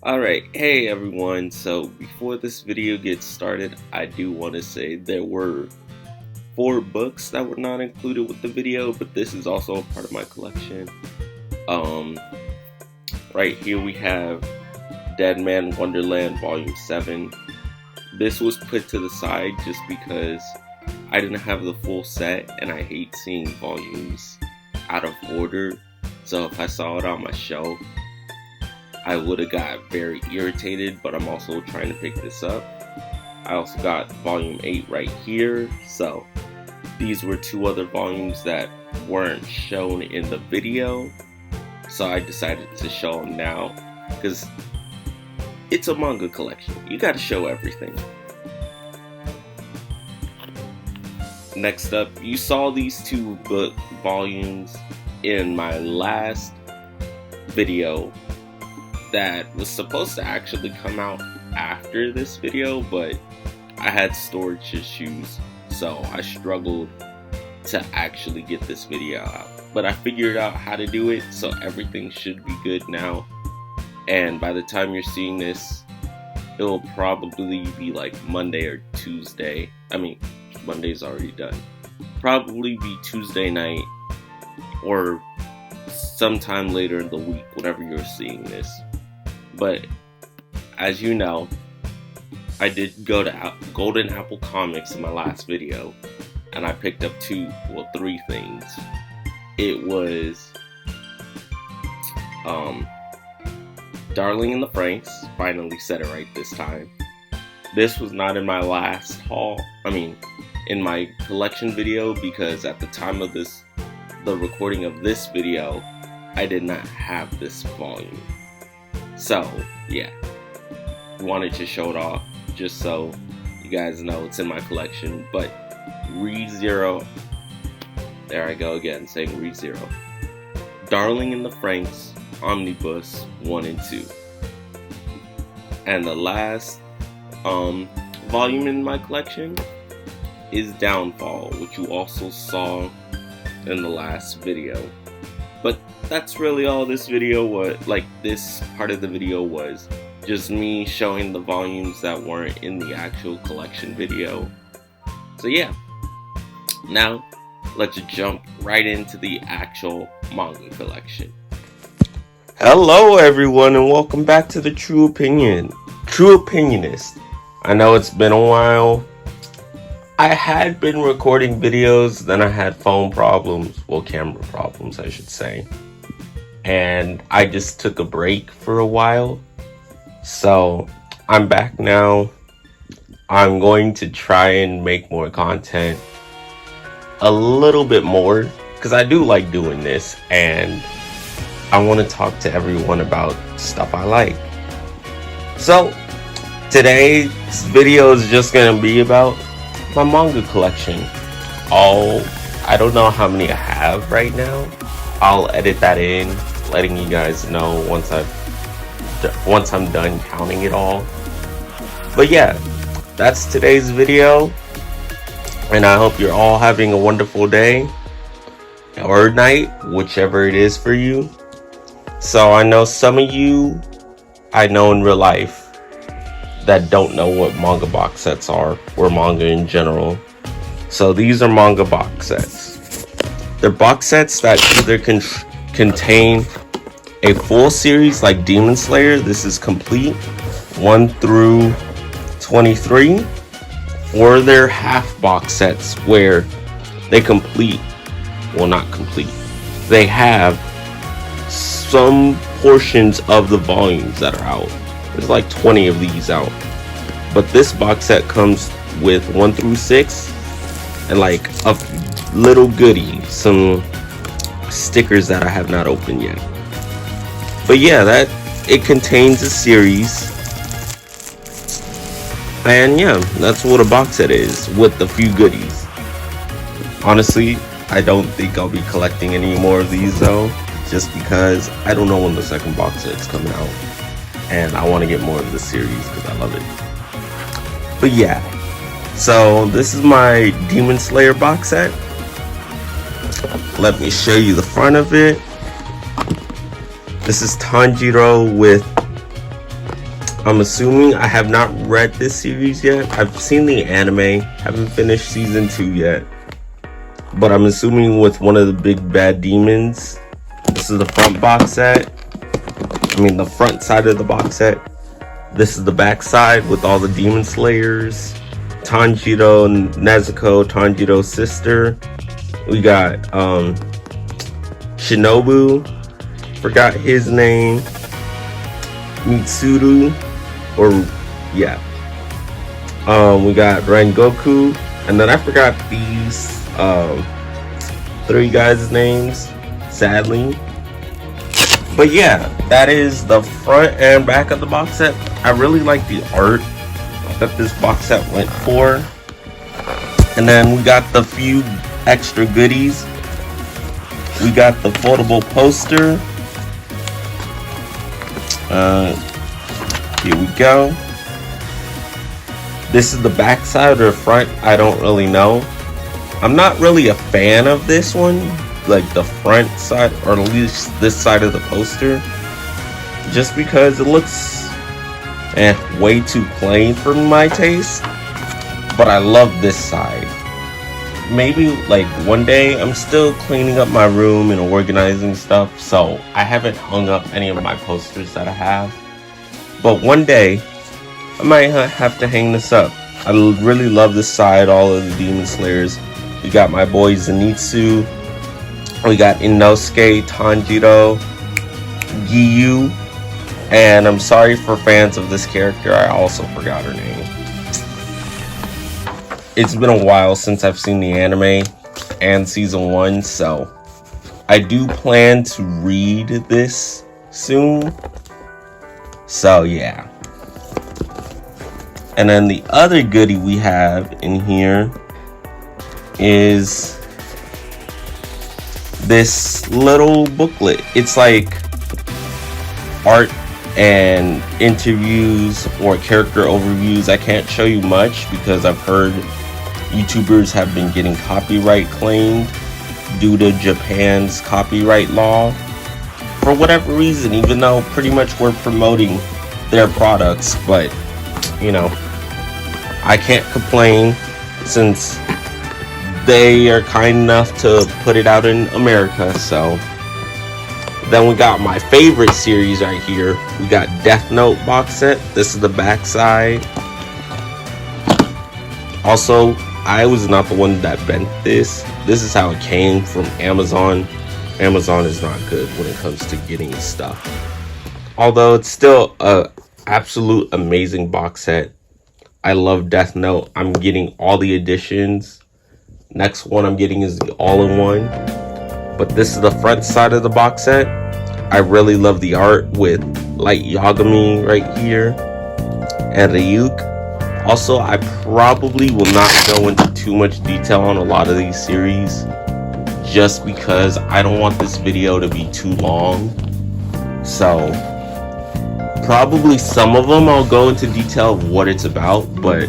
Alright, hey everyone, so before this video gets started, I do want to say there were 4 books that were not included with the video, but this is also a part of my collection. Right here we have Dead Man Wonderland Volume 7. This was put to the side just because I didn't have the full set and I hate seeing volumes out of order, so if I saw it on my shelf, I would have got very irritated, but I'm also trying to pick this up. I also got volume 8 right here, so these were 2 other volumes that weren't shown in the video, so I decided to show them now, because it's a manga collection. You gotta show everything. Next up, you saw these 2 book volumes in my last video that was supposed to actually come out after this video, but I had storage issues, so I struggled to actually get this video out. But I figured out how to do it, so everything should be good now. And by the time you're seeing this, it'll probably be like Monday or Tuesday. I mean, Monday's already done. Probably be Tuesday night or sometime later in the week, whenever you're seeing this. But as you know, I did go to Golden Apple Comics in my last video, and I picked up 3 things. It was Darling in the Franxx, finally said it right this time. This was not in my last haul, in my collection video, because at the time of the recording of this video, I did not have this volume. So, yeah, wanted to show it off just so you guys know it's in my collection. But ReZero, there I go again saying ReZero. Darling in the Franxx Omnibus 1 and 2. And the last volume in my collection is Downfall, which you also saw in the last video. But that's really all this video was, this part of the video was just me showing the volumes that weren't in the actual collection video. So yeah, now let's jump right into the actual manga collection. Hello everyone, and welcome back to the True Opinionist. I know it's been a while. I had been recording videos, then I had phone problems, camera problems I should say, and I just took a break for a while. So I'm back now. I'm going to try and make more content, a little bit more, because I do like doing this, and I want to talk to everyone about stuff I like. So today's video is just going to be about my manga collection. I don't know how many I have right now. I'll edit that in, letting you guys know once I'm done counting it all. But yeah, that's today's video, and I hope you're all having a wonderful day or night, whichever it is for you. So I know some of you I know in real life that don't know what manga box sets are, or manga in general. So these are manga box sets. They're box sets that either contain a full series like Demon Slayer, this is complete, 1 through 23, or they're half box sets where they they have some portions of the volumes that are out. There's like 20 of these out, but this box set comes with 1 through 6 and like a little goodie, some stickers that I have not opened yet. But yeah, it contains a series, and yeah, that's what a box set is, with a few goodies. Honestly, I don't think I'll be collecting any more of these though, just because I don't know when the second box set's coming out, and I want to get more of the series because I love it. But yeah, so this is my Demon Slayer box set. Let me show you the front of it. This is Tanjiro with I'm assuming, I have not read this series yet. I've seen the anime, haven't finished season 2 yet. But I'm assuming with one of the big bad demons. This is the front box set. I mean the front side of the box set. This is the back side with all the demon slayers. Tanjiro, Nezuko, Tanjiro's sister. We got Shinobu, forgot his name. Mitsuru, or yeah. We got Rengoku, and then I forgot these 3 guys' names, sadly. But yeah, that is the front and back of the box set. I really like the art that this box set went for. And then we got the few extra goodies. We got the foldable poster. Here we go. This is the back side or front, I don't really know. I'm not really a fan of this one, like the front side, or at least this side of the poster, just because it looks way too plain for my taste. But I love this side. Maybe like one day, I'm still cleaning up my room and organizing stuff, so I haven't hung up any of my posters that I have. But one day, I might have to hang this up. I really love this side, all of the Demon Slayers. We got my boy Zenitsu. We got Inosuke, Tanjiro, Giyu. And I'm sorry for fans of this character, I also forgot her name. It's been a while since I've seen the anime and season 1, so I do plan to read this soon. So yeah. And then the other goodie we have in here is this little booklet. It's like art and interviews or character overviews. I can't show you much because I've heard YouTubers have been getting copyright claimed due to Japan's copyright law for whatever reason, even though pretty much we're promoting their products. But you know, I can't complain since they are kind enough to put it out in America. So then we got my favorite series right here. We got Death Note box set. This is the back side. Also, I was not the one that bent this. This is how it came from Amazon. Amazon is not good when it comes to getting stuff. Although it's still a absolute amazing box set. I love Death Note. I'm getting all the editions. Next one I'm getting is the all-in-one. But this is the front side of the box set. I really love the art with Light Yagami right here and Ryuk. Also, I probably will not go into too much detail on a lot of these series just because I don't want this video to be too long. So probably some of them I'll go into detail of what it's about, but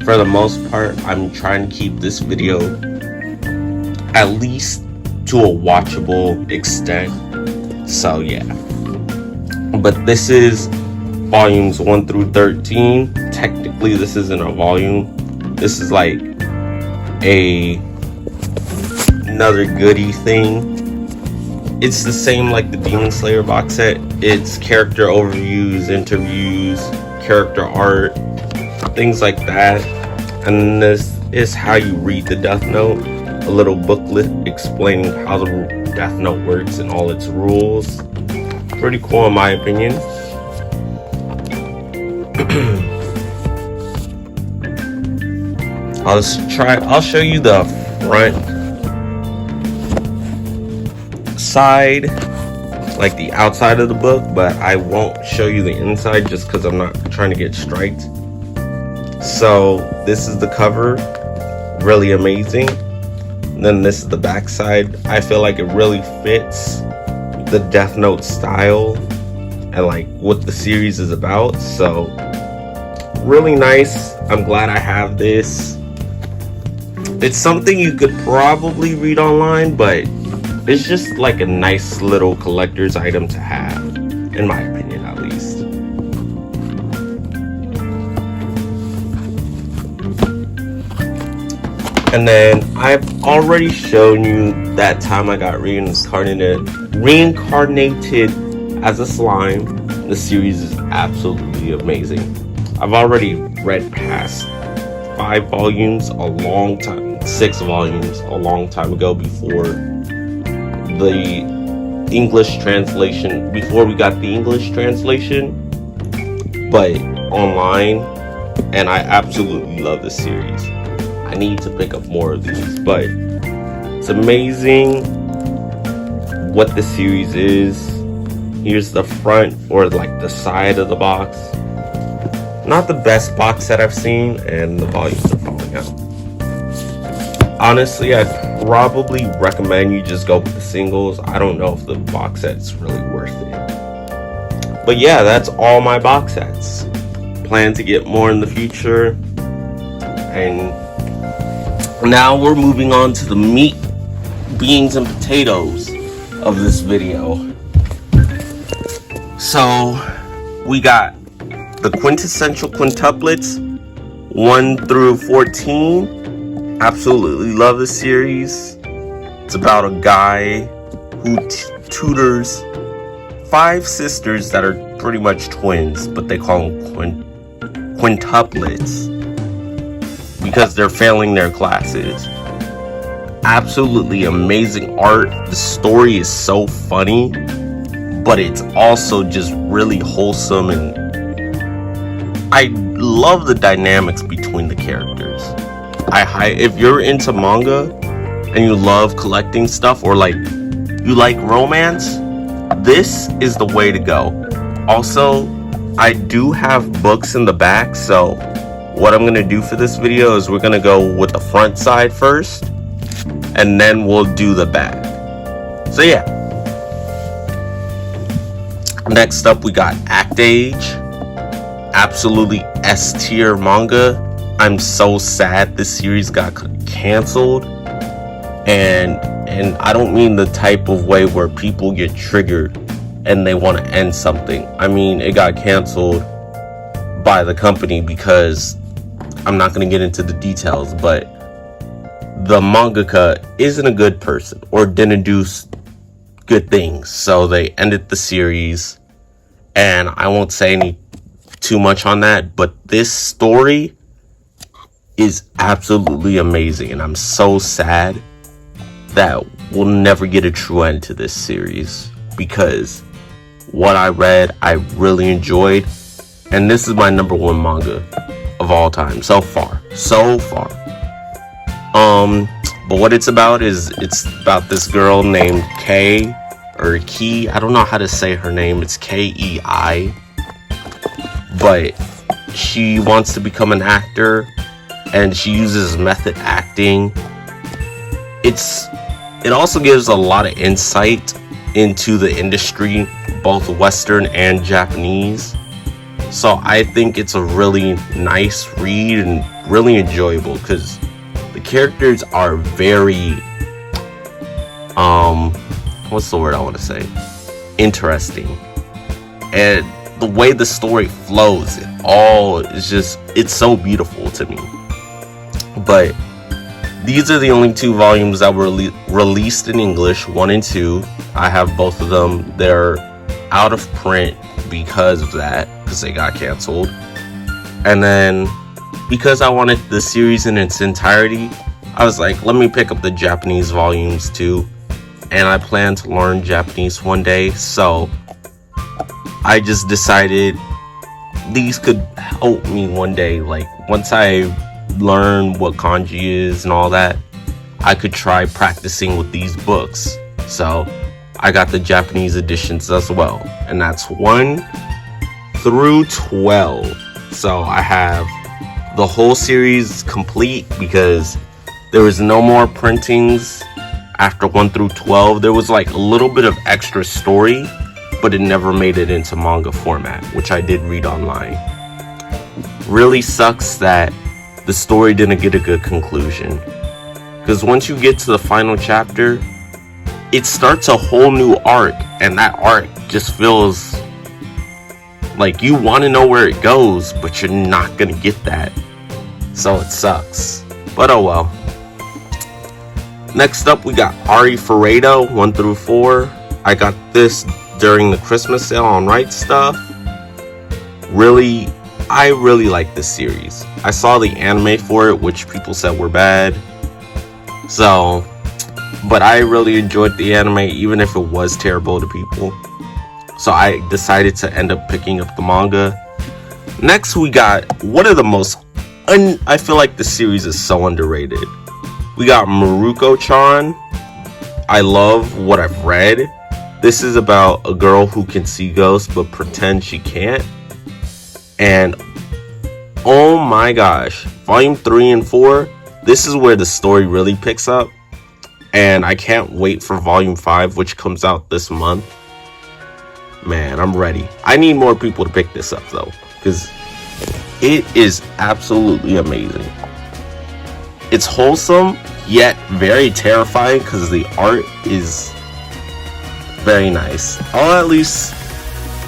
for the most part I'm trying to keep this video at least to a watchable extent. So yeah, but this is volumes 1 through 13. Technically this isn't a volume, this is like another goodie thing. It's the same like the Demon Slayer box set. It's character overviews, interviews, character art, things like that. And this is how you read the Death Note, a little booklet explaining how the Death Note works and all its rules. Pretty cool in my opinion. I'll show you the front side, like the outside of the book, but I won't show you the inside just because I'm not trying to get striked. So this is the cover, really amazing. And then this is the back side. I feel like it really fits the Death Note style and like what the series is about. So really nice. I'm glad I have this. It's something you could probably read online, but it's just like a nice little collector's item to have, in my opinion at least. And then I've already shown you that time I got reincarnated as a slime. The series is absolutely amazing. I've already read past 5 volumes a long time, 6 volumes a long time ago, before the English translation, before we got the English translation, but online, and I absolutely love this series. I need to pick up more of these, but it's amazing what the series is. Here's the front, or like the side of the box. Not the best box set I've seen, and the volumes are falling out. Honestly, I'd probably recommend you just go with the singles. I don't know if the box set's really worth it. But yeah, that's all my box sets. Plan to get more in the future. And now we're moving on to the meat, beans, and potatoes of this video. So we got the quintessential quintuplets 1 through 14. Absolutely love the series. It's about a guy who tutors 5 sisters that are pretty much twins, but they call them quintuplets because they're failing their classes. Absolutely amazing art. The story is so funny, but it's also just really wholesome, and I love the dynamics between the characters. If you're into manga and you love collecting stuff, or like you like romance, this is the way to go. Also, I do have books in the back, so what I'm gonna do for this video is we're gonna go with the front side first, and then we'll do the back. So yeah. Next up, we got Act Age. Absolutely S tier manga. I'm so sad this series got canceled, and I don't mean the type of way where people get triggered and they want to end something. I mean, it got canceled by the company because I'm not going to get into the details, but the mangaka isn't a good person or didn't do good things, so they ended the series, and I won't say too much on that, but this story is absolutely amazing, and I'm so sad that we'll never get a true end to this series, because what I read, I really enjoyed, and this is my #1 manga of all time so far. But what it's about is, it's about this girl named Kei, or Key, I don't know how to say her name, it's Kei, but she wants to become an actor, and she uses method acting. It also gives a lot of insight into the industry, both Western and Japanese. So I think it's a really nice read and really enjoyable, because the characters are very, what's the word I want to say? Interesting. And the way the story flows, it's so beautiful to me. But these are the only 2 volumes that were released in English, 1 and 2. I have both of them. They're out of print because of that, because they got canceled. And then because I wanted the series in its entirety, I was like, let me pick up the Japanese volumes too. And I plan to learn Japanese one day, so I just decided these could help me one day. Like, once I learn what kanji is and all that, I could try practicing with these books. So I got the Japanese editions as well, and that's 1 through 12. So I have the whole series complete, because there was no more printings after 1 through 12. There was like a little bit of extra story, but it never made it into manga format, which I did read online. Really sucks that the story didn't get a good conclusion, because once you get to the final chapter, it starts a whole new arc, and that arc just feels like you want to know where it goes, but you're not gonna get that, so it sucks. But oh well. Next up, we got Ari Ferredo 1 through 4. I got this during the Christmas sale on Right Stuff. I really like this series. I saw the anime for it, which people said were bad. But I really enjoyed the anime, even if it was terrible to people. So I decided to end up picking up the manga. Next, we got one of the most... I feel like the series is so underrated. We got Maruko-chan. I love what I've read. This is about a girl who can see ghosts but pretend she can't. And oh my gosh, volume 3 and 4, this is where the story really picks up. And I can't wait for volume 5, which comes out this month. Man, I'm ready. I need more people to pick this up though, because it is absolutely amazing. It's wholesome, yet very terrifying because the art is very nice. I'll at least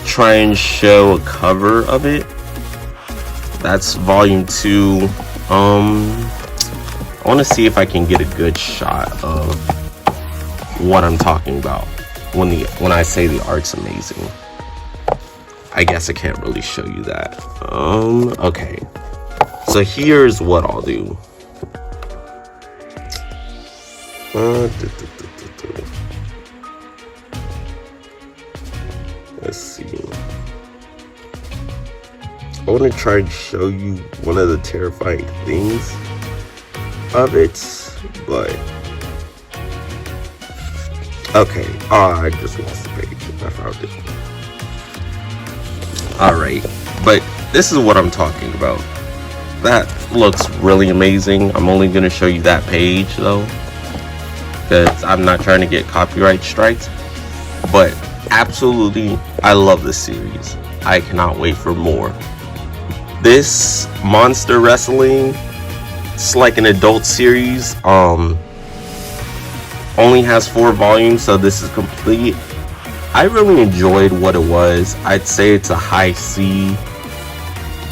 try and show a cover of it. That's volume 2. I want to see if I can get a good shot of what I'm talking about when I say the art's amazing. I guess I can't really show you that. Okay. So here's what I'll do. Let's see. I want to try and show you one of the terrifying things of it, but okay. I just lost the page. I found it. Alright, but this is what I'm talking about. That looks really amazing. I'm only going to show you that page though, because I'm not trying to get copyright strikes. But absolutely, I love this series. I cannot wait for more. This Monster Wrestling, it's like an adult series. Only has 4 volumes, so this is complete. I really enjoyed what it was. I'd say it's a high C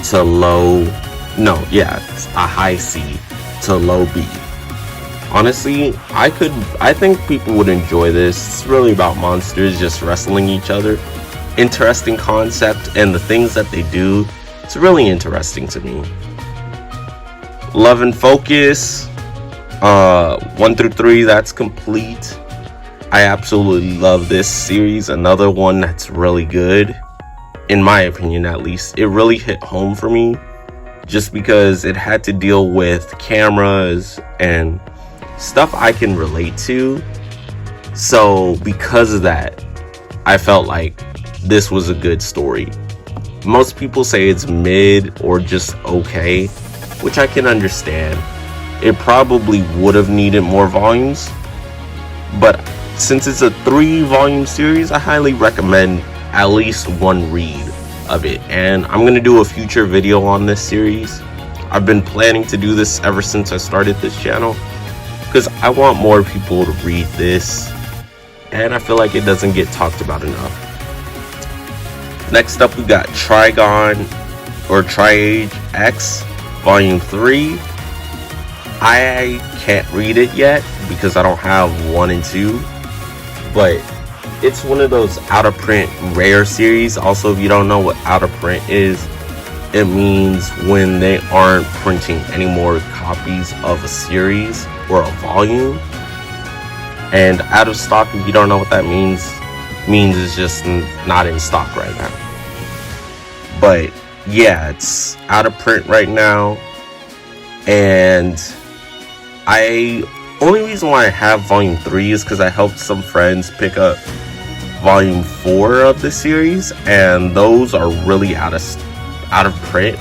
to low. No, yeah, it's a high C to low B. Honestly, I think people would enjoy this. It's really about monsters just wrestling each other. Interesting concept, and the things that they do, it's really interesting to me. Love and Focus 1 through 3, that's complete. I absolutely love this series. Another one that's really good, in my opinion at least. It really hit home for me just because it had to deal with cameras and stuff I can relate to. So because of that, I felt like this was a good story. Most people say it's mid or just okay, which I can understand. It probably would have needed more volumes, but since it's a 3-volume series, I highly recommend at least one read of it. And I'm gonna do a future video on this series. I've been planning to do this ever since I started this channel, because I want more people to read this, and I feel like it doesn't get talked about enough. Next up, we got Trigon or Triage X Volume 3. I can't read it yet because I don't have 1 and 2, but it's one of those out of print rare series. Also, if you don't know what out of print is, it means when they aren't printing any more copies of a series or a volume. And out of stock, if you don't know what that means it's just not in stock right now. But yeah, it's out of print right now, and only reason why I have volume 3 is because I helped some friends pick up volume 4 of the series, and those are really out of print,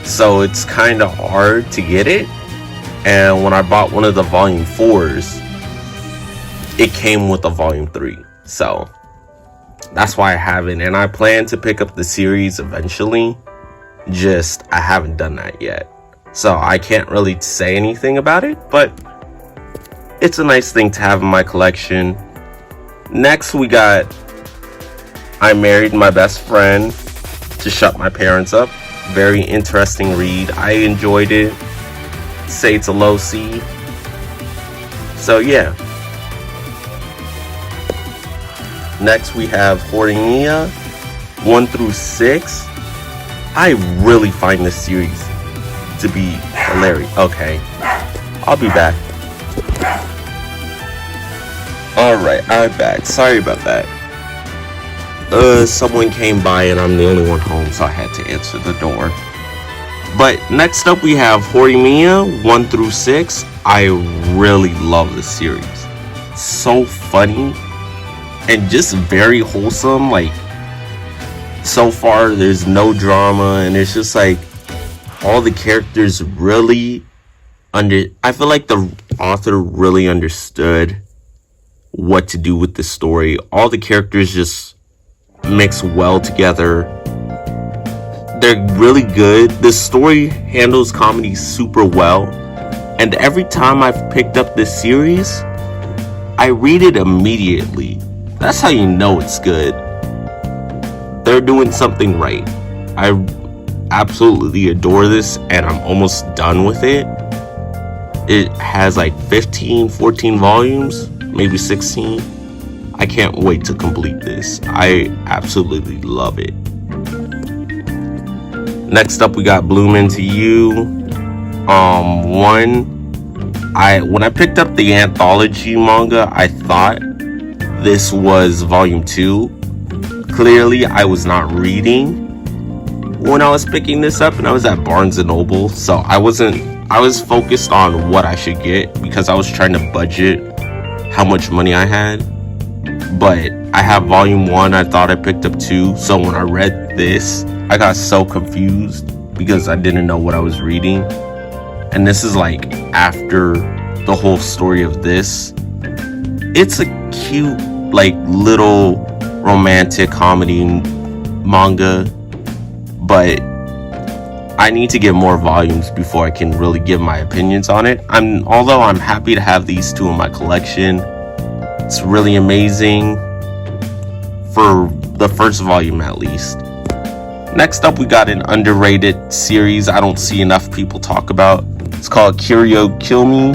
so it's kind of hard to get it. And when I bought one of the volume 4s, it came with a volume 3, so that's why I haven't. And I plan to pick up the series eventually, just I haven't done that yet, so I can't really say anything about it, but it's a nice thing to have in my collection. Next, we got I Married My Best Friend to Shut My Parents Up. Very interesting read. I enjoyed it. Say it's a low C. So yeah. Next we have Horimiya 1 through 6. I really find this series to be hilarious. Okay, I'll be back. Alright, I'm back. Sorry about that. Someone came by and I'm the only one home, so I had to answer the door. But next up we have Horimiya 1 through 6. I really love this series. So funny and just very wholesome. Like, so far there's no drama, and it's just like all the characters really I feel like the author really understood what to do with the story. All the characters just mix well together. They're really good. The story handles comedy super well, and every time I've picked up this series, I read it immediately. That's how you know it's good. They're doing something right. I absolutely adore this, and I'm almost done with it. It has like 14 volumes, maybe 16. I can't wait to complete this. I absolutely love it. Next up we got Bloom Into You. When I picked up the anthology manga, I thought this was volume 2. Clearly I was not reading when I was picking this up, and I was at Barnes and Noble, so I was focused on what I should get because I was trying to budget how much money I had. But I have volume 1. I thought I picked up 2, so when I read this, I got so confused because I didn't know what I was reading. And this is like after the whole story of this. It's a cute, like, little romantic comedy manga, but I need to get more volumes before I can really give my opinions on it. Although I'm happy to have these 2 in my collection. It's really amazing for the first volume at least. Next up we got an underrated series I don't see enough people talk about. It's called Curio Kill Me.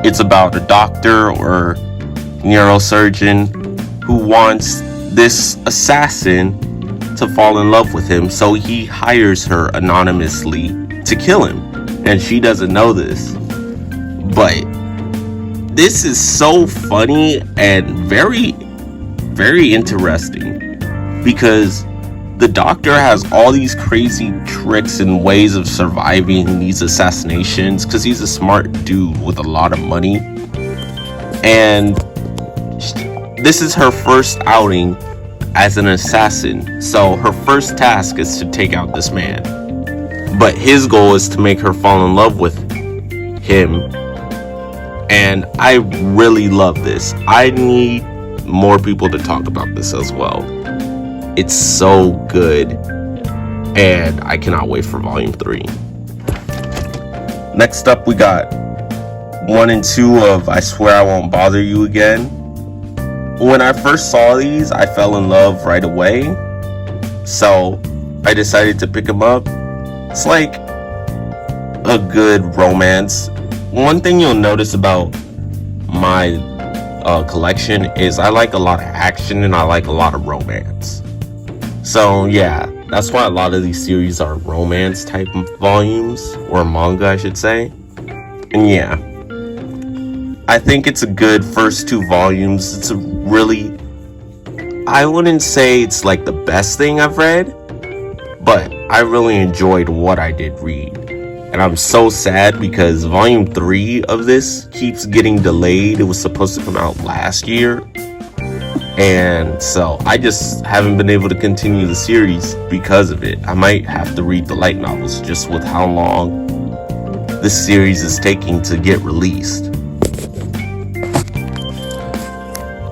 It's about a doctor or neurosurgeon who wants this assassin to fall in love with him, so he hires her anonymously to kill him, and she doesn't know this. But this is so funny and very, very interesting because the doctor has all these crazy tricks and ways of surviving these assassinations because he's a smart dude with a lot of money. And this is her first outing as an assassin, so her first task is to take out this man, but his goal is to make her fall in love with him. And I really love this. I need more people to talk about this as well. It's so good, and I cannot wait for volume 3. Next up we got 1 and 2 of I Swear I Won't Bother You Again. When I first saw these, I fell in love right away, so I decided to pick them up. It's like a good romance. One thing you'll notice about my collection is I like a lot of action and I like a lot of romance. So yeah, that's why a lot of these series are romance type of volumes, or manga I should say. And yeah, I think it's a good first 2 volumes. It's a really, I wouldn't say it's like the best thing I've read, but I really enjoyed what I did read. And I'm so sad because volume 3 of this keeps getting delayed. It was supposed to come out last year, and so I just haven't been able to continue the series because of it. I might have to read the light novels just with how long this series is taking to get released.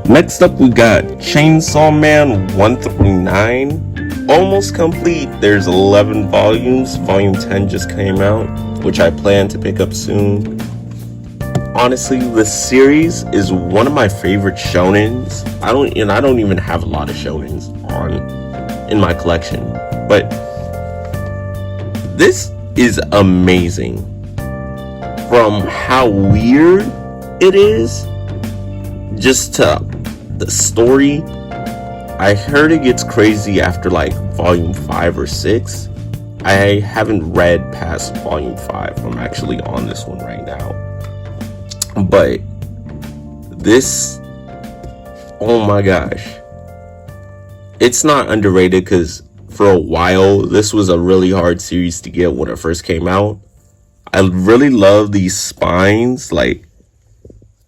Next up we got Chainsaw Man 1 through 9. Almost complete. There's 11 volumes. Volume 10 just came out, which I plan to pick up soon. Honestly, this series is one of my favorite shonens. I don't even have a lot of shonens in my collection, but this is amazing. From how weird it is, just to the story, I heard it gets crazy after like volume 5 or 6. I haven't read past volume 5. I'm actually on this one right now. But this, oh my gosh. It's not underrated because for a while, this was a really hard series to get when it first came out. I really love these spines. Like,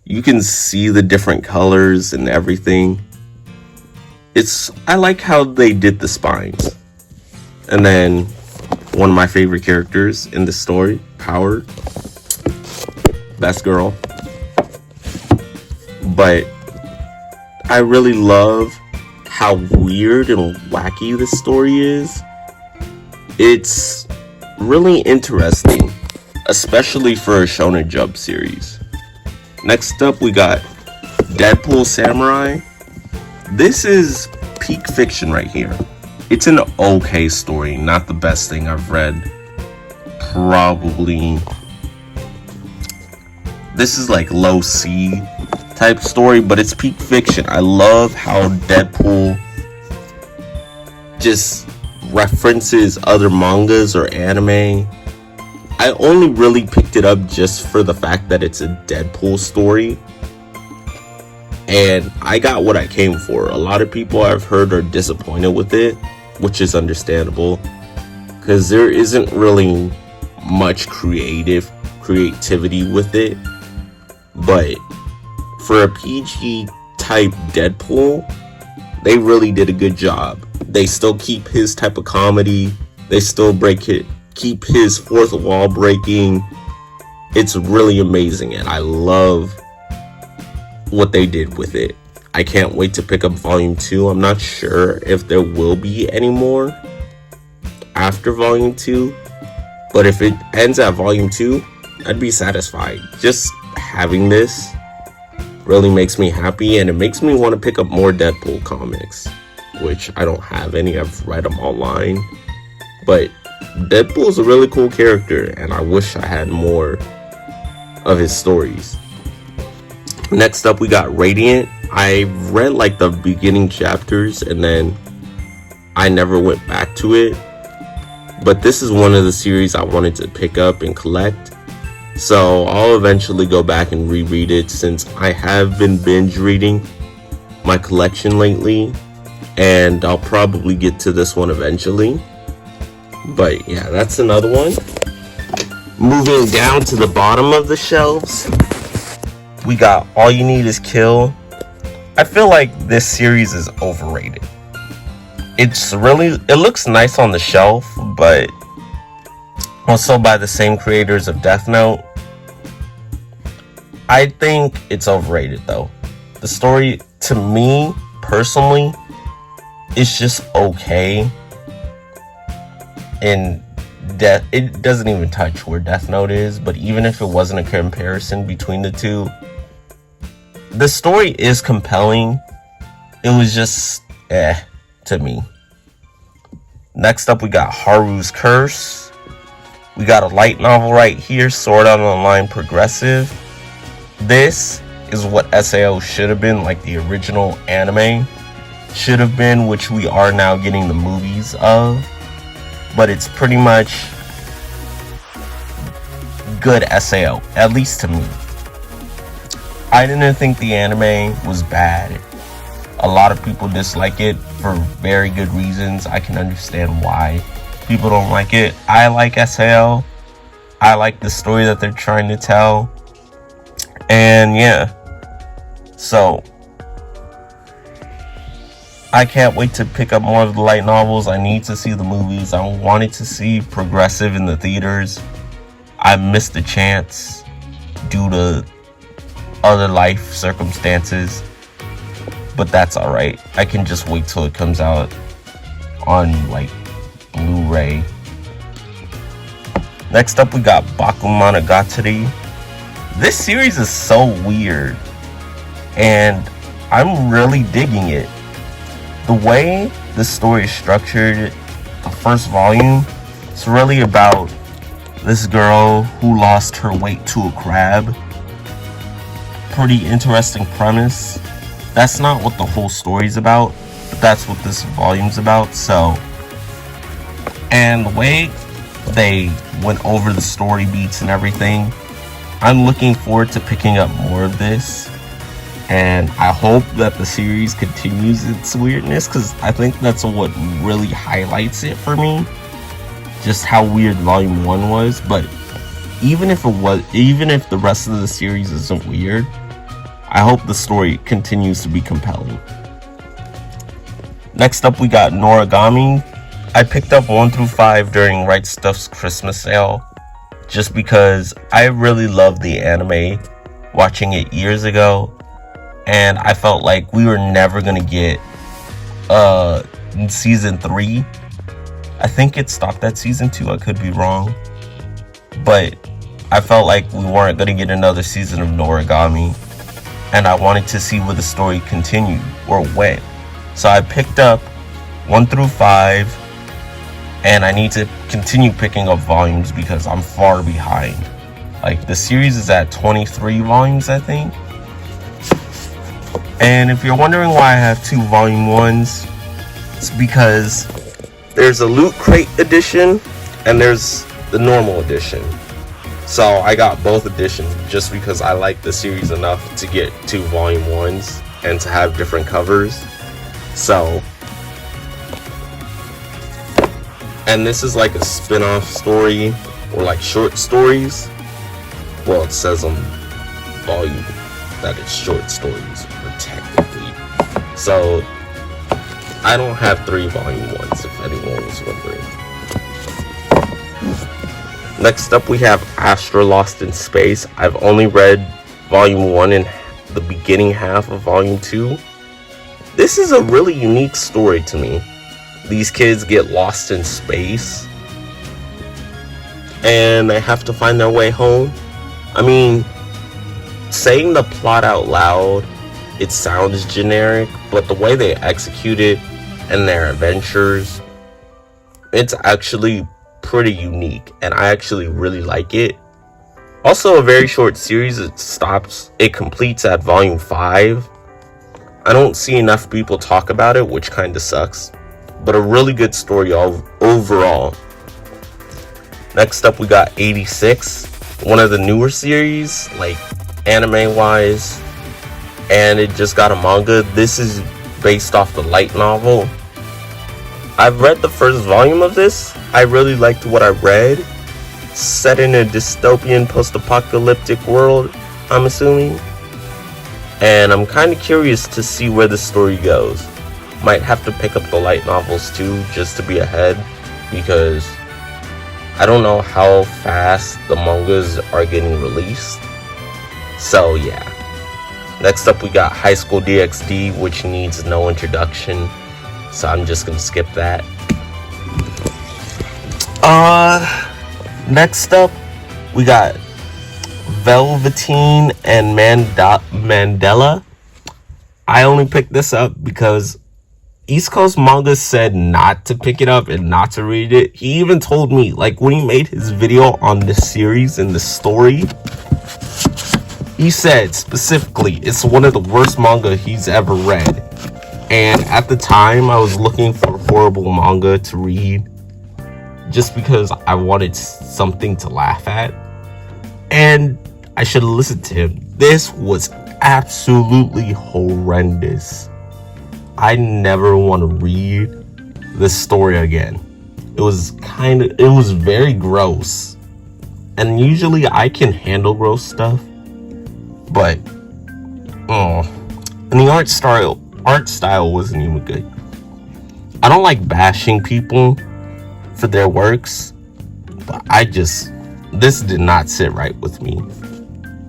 you can see the different colors and everything. I like how they did the spines. And then one of my favorite characters in the story, Power. Best girl. But I really love how weird and wacky this story is. It's really interesting, especially for a Shonen Jump series. Next up, we got Deadpool Samurai. This is peak fiction right here. It's an okay story, not the best thing I've read. Probably. This is like low C type story, but it's peak fiction. I love how Deadpool just references other mangas or anime. I only really picked it up just for the fact that it's a Deadpool story. And I got what I came for. A lot of people I've heard are disappointed with it, which is understandable, because there isn't really much creativity with it. But for a PG type Deadpool, they really did a good job. They still keep his type of comedy. They still keep his fourth wall breaking. It's really amazing, and I love what they did with it. I can't wait to pick up volume 2. I'm not sure if there will be any more after volume 2, but if it ends at volume 2, I'd be satisfied. Just having this really makes me happy, and it makes me want to pick up more Deadpool comics, which I don't have any. I've read them online, but Deadpool's a really cool character, and I wish I had more of his stories. Next up, we got Radiant. I read like the beginning chapters, and then I never went back to it. But this is one of the series I wanted to pick up and collect. So I'll eventually go back and reread it, since I have been binge reading my collection lately. And I'll probably get to this one eventually. But yeah, that's another one. Moving down to the bottom of the shelves, we got All You Need Is Kill. I feel like this series is overrated. It looks nice on the shelf, but also by the same creators of Death Note. I think it's overrated though. The story, to me personally, is just okay. And it doesn't even touch where Death Note is, but even if it wasn't a comparison between the two, the story is compelling. It was just to me. Next up, we got Haru's Curse. We got a light novel right here, Sword Art Online Progressive. This is what SAO should have been, like the original anime should have been, which we are now getting the movies of. But it's pretty much good SAO, at least to me. I didn't think the anime was bad. A lot of people dislike it for very good reasons. I can understand why people don't like it. I like SAO. I like the story that they're trying to tell. And yeah. So I can't wait to pick up more of the light novels. I need to see the movies. I wanted to see Progressive in the theaters. I missed the chance due to other life circumstances, but that's alright. I can just wait till it comes out on like Blu-ray. Next up, we got Bakumanagatsuri. This series is so weird, and I'm really digging it. The way the story is structured, the first volume, it's really about this girl who lost her weight to a crab. pretty interesting premise. That's not what the whole story's about, but that's what this volume's about. So, and the way they went over the story beats and everything, I'm looking forward to picking up more of this. And I hope that the series continues its weirdness, because I think that's what really highlights it for me. Just how weird Volume 1 was. But even if the rest of the series isn't weird, I hope the story continues to be compelling. Next up, we got Norigami. I picked up 1 through 5 during Right Stuff's Christmas sale, just because I really loved the anime, watching it years ago, and I felt like we were never gonna get season 3. I think it stopped at season 2, I could be wrong, but I felt like we weren't gonna get another season of Norigami, and I wanted to see where the story continued or went. So I picked up 1 through 5, and I need to continue picking up volumes because I'm far behind. Like, the series is at 23 volumes, I think. And if you're wondering why I have 2 volume 1s, it's because there's a Loot Crate edition and there's the normal edition. So I got both editions just because I like the series enough to get 2 volume 1s and to have different covers. So, and this is like a spin-off story, or like short stories. Well, it says on volume that it's short stories, or technically. So, I don't have 3 volume 1s, if anyone was wondering. Next up, we have Astro Lost in Space. I've only read volume 1 and the beginning half of volume 2. This is a really unique story to me. These kids get lost in space and they have to find their way home. I mean, saying the plot out loud, it sounds generic, but the way they execute it and their adventures, it's actually pretty unique, and I actually really like it. Also, a very short series. It completes at volume 5. I don't see enough people talk about it, which kind of sucks, but a really good story overall. Next up, we got 86, one of the newer series, like anime wise, and it just got a manga. This is based off the light novel. I've read the first volume of this. I really liked what I read. Set in a dystopian post-apocalyptic world, I'm assuming, and I'm kind of curious to see where the story goes. Might have to pick up the light novels too, just to be ahead, because I don't know how fast the mangas are getting released. So yeah. Next up, we got High School DxD, which needs no introduction, so I'm just gonna skip that. Next up, we got Velveteen and Mandela. I only picked this up because East Coast Manga said not to pick it up and not to read it. He even told me, like, when he made his video on this series and the story, he said specifically it's one of the worst manga he's ever read. And at the time, I was looking for horrible manga to read just because I wanted something to laugh at. And I should have listened to him. This was absolutely horrendous. I never want to read this story again. It was very gross. And usually I can handle gross stuff. But, and the art style wasn't even good. I don't like bashing people for their works, but this did not sit right with me.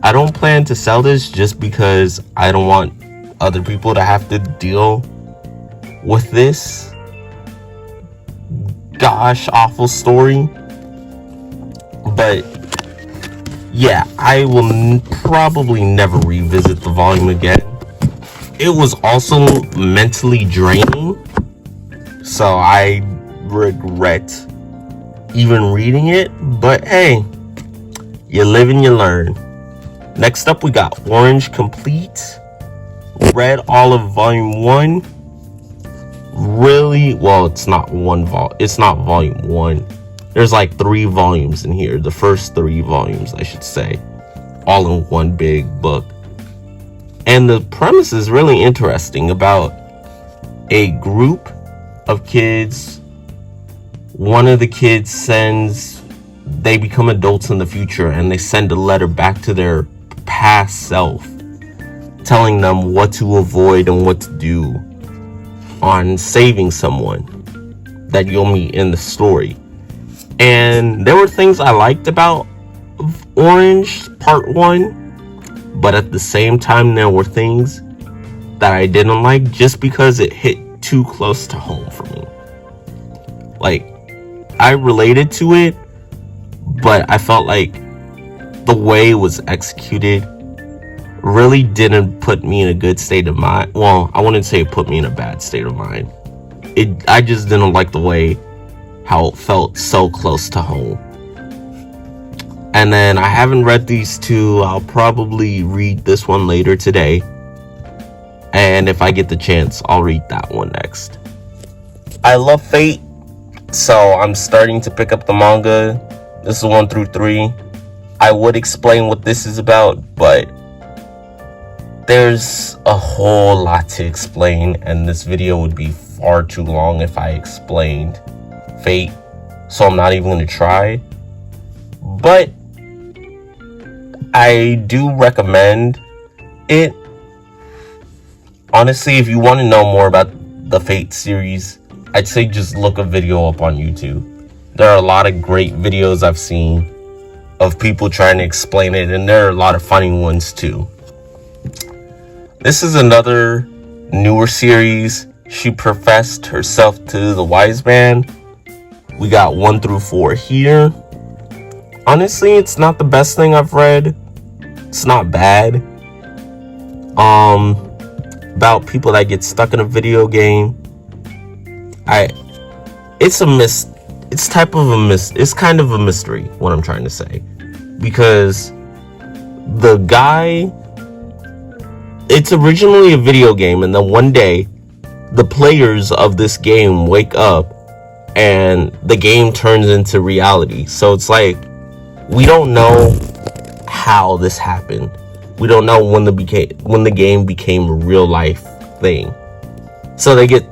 I don't plan to sell this just because I don't want other people to have to deal with this gosh awful story. But yeah, I will probably never revisit the volume again. It was also mentally draining, so I regret even reading it. But hey, you live and you learn. Next up, we got Orange Complete. Read all of volume 1. Really, well, it's not volume 1. There's like 3 volumes in here. The first 3 volumes, I should say, all in one big book. And the premise is really interesting about a group of kids. One of the kids they become adults in the future, and they send a letter back to their past self, telling them what to avoid and what to do on saving someone that you'll meet in the story. And there were things I liked about Orange Part 1, but at the same time there were things that I didn't like just because it hit too close to home for me. Like, I related to it, but I felt like the way it was executed really didn't put me in a good state of mind. Well, I wouldn't say it put me in a bad state of mind. I just didn't like the way how it felt so close to home. And then I haven't read these 2. I'll probably read this one later today. And if I get the chance, I'll read that one next. I love Fate, so I'm starting to pick up the manga. This is 1 through 3. I would explain what this is about, but there's a whole lot to explain, and this video would be far too long if I explained Fate, so I'm not even going to try. But I do recommend it. Honestly, if you want to know more about the Fate series, I'd say just look a video up on YouTube. There are a lot of great videos I've seen of people trying to explain it, and there are a lot of funny ones too. This is another newer series. She professed herself to the wise man. We got 1 through 4 here. Honestly, it's not the best thing I've read. It's not bad. About people that get stuck in a video game. It's kind of a mystery, what I'm trying to say. Because the guy, it's originally a video game, and then one day the players of this game wake up and the game turns into reality. So it's like, we don't know how this happened. We don't know when the game became a real life thing. So they get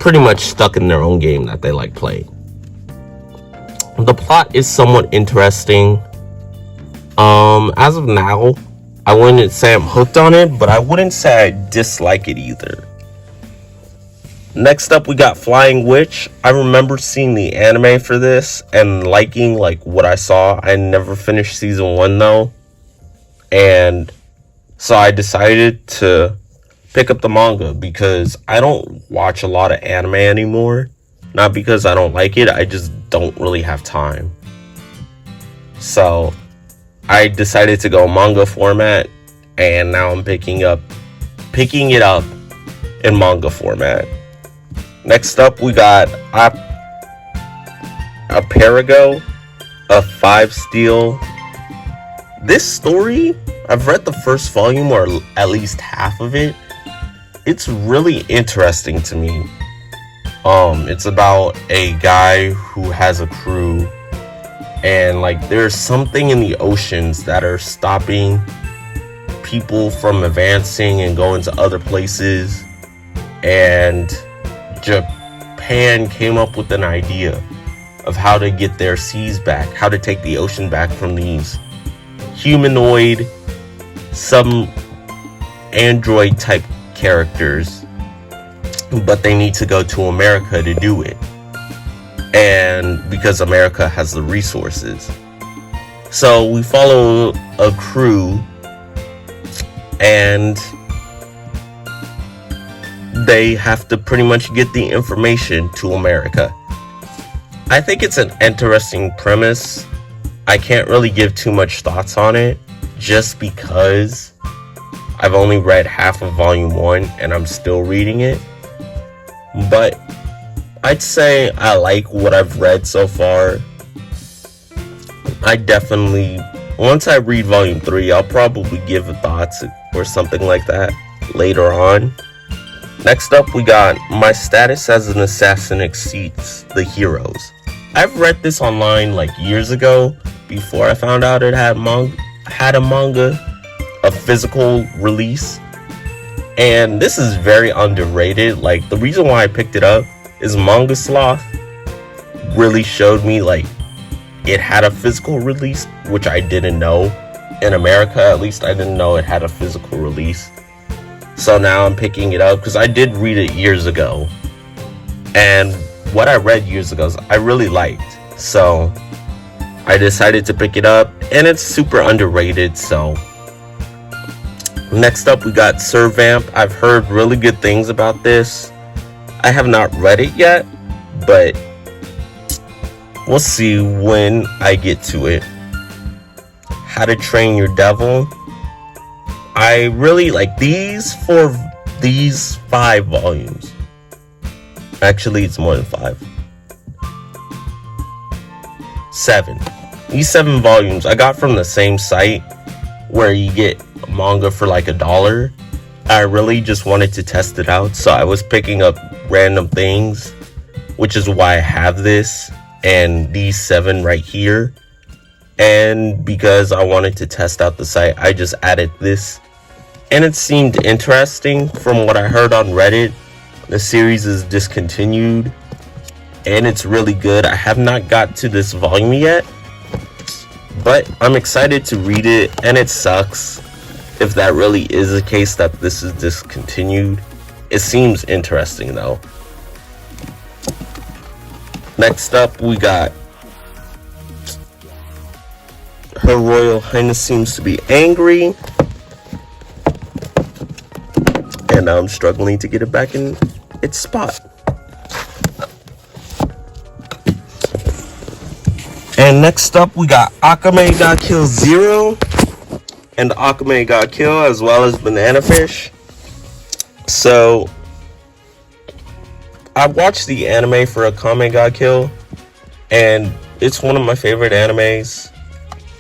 pretty much stuck in their own game that they like playing. The plot is somewhat interesting. As of now, I wouldn't say I'm hooked on it, but I wouldn't say I dislike it either. Next up, we got Flying Witch. I remember seeing the anime for this and liking like what I saw. I never finished season 1 though. And so I decided to pick up the manga because I don't watch a lot of anime anymore. Not because I don't like it, I just don't really have time. So I decided to go manga format, and now I'm picking it up in manga format. Next up, we got Aparigo of 5 Steel. This story, I've read the first volume, or at least half of it. It's really interesting to me. It's about a guy who has a crew, and like there's something in the oceans that are stopping people from advancing and going to other places, and Japan came up with an idea of how to get their seas back, how to take the ocean back from these humanoid, some android type characters, but they need to go to America to do it, and because America has the resources. So we follow a crew, and they have to pretty much get the information to America. I think it's an interesting premise. I can't really give too much thoughts on it just because I've only read half of volume 1 and I'm still reading it. But I'd say I like what I've read so far. I definitely Once I read volume 3, I'll probably give a thoughts or something like that later on. Next up, we got My Status as an Assassin Exceeds the Heroes. I've read this online like years ago, before I found out it had a manga, a physical release. And this is very underrated. Like, the reason why I picked it up is Manga Sloth really showed me like it had a physical release, which I didn't know. In America, at least, I didn't know it had a physical release. So now I'm picking it up because I did read it years ago. And what I read years ago, I really liked. So I decided to pick it up, and it's super underrated. So next up, we got Sir Vamp. I've heard really good things about this. I have not read it yet, but we'll see when I get to it. How to Train Your Devil. I really like these 5 volumes. Actually, it's more than 5. 7. These 7 volumes I got from the same site where you get manga for like $1. I really just wanted to test it out, so I was picking up random things, which is why I have this and these 7 right here. And because I wanted to test out the site, I just added this, and it seemed interesting. From what I heard on Reddit, the series is discontinued, and it's really good. I have not got to this volume yet, but I'm excited to read it, and it sucks if that really is the case that this is discontinued. It seems interesting though. Next up, we got Her Royal Highness Seems to Be Angry, and I'm struggling to get it back in its spot. And next up, we got Akame ga Kill 0 and Akame ga Kill, as well as Banana Fish. So I watched the anime for Akame ga Kill, and it's one of my favorite animes.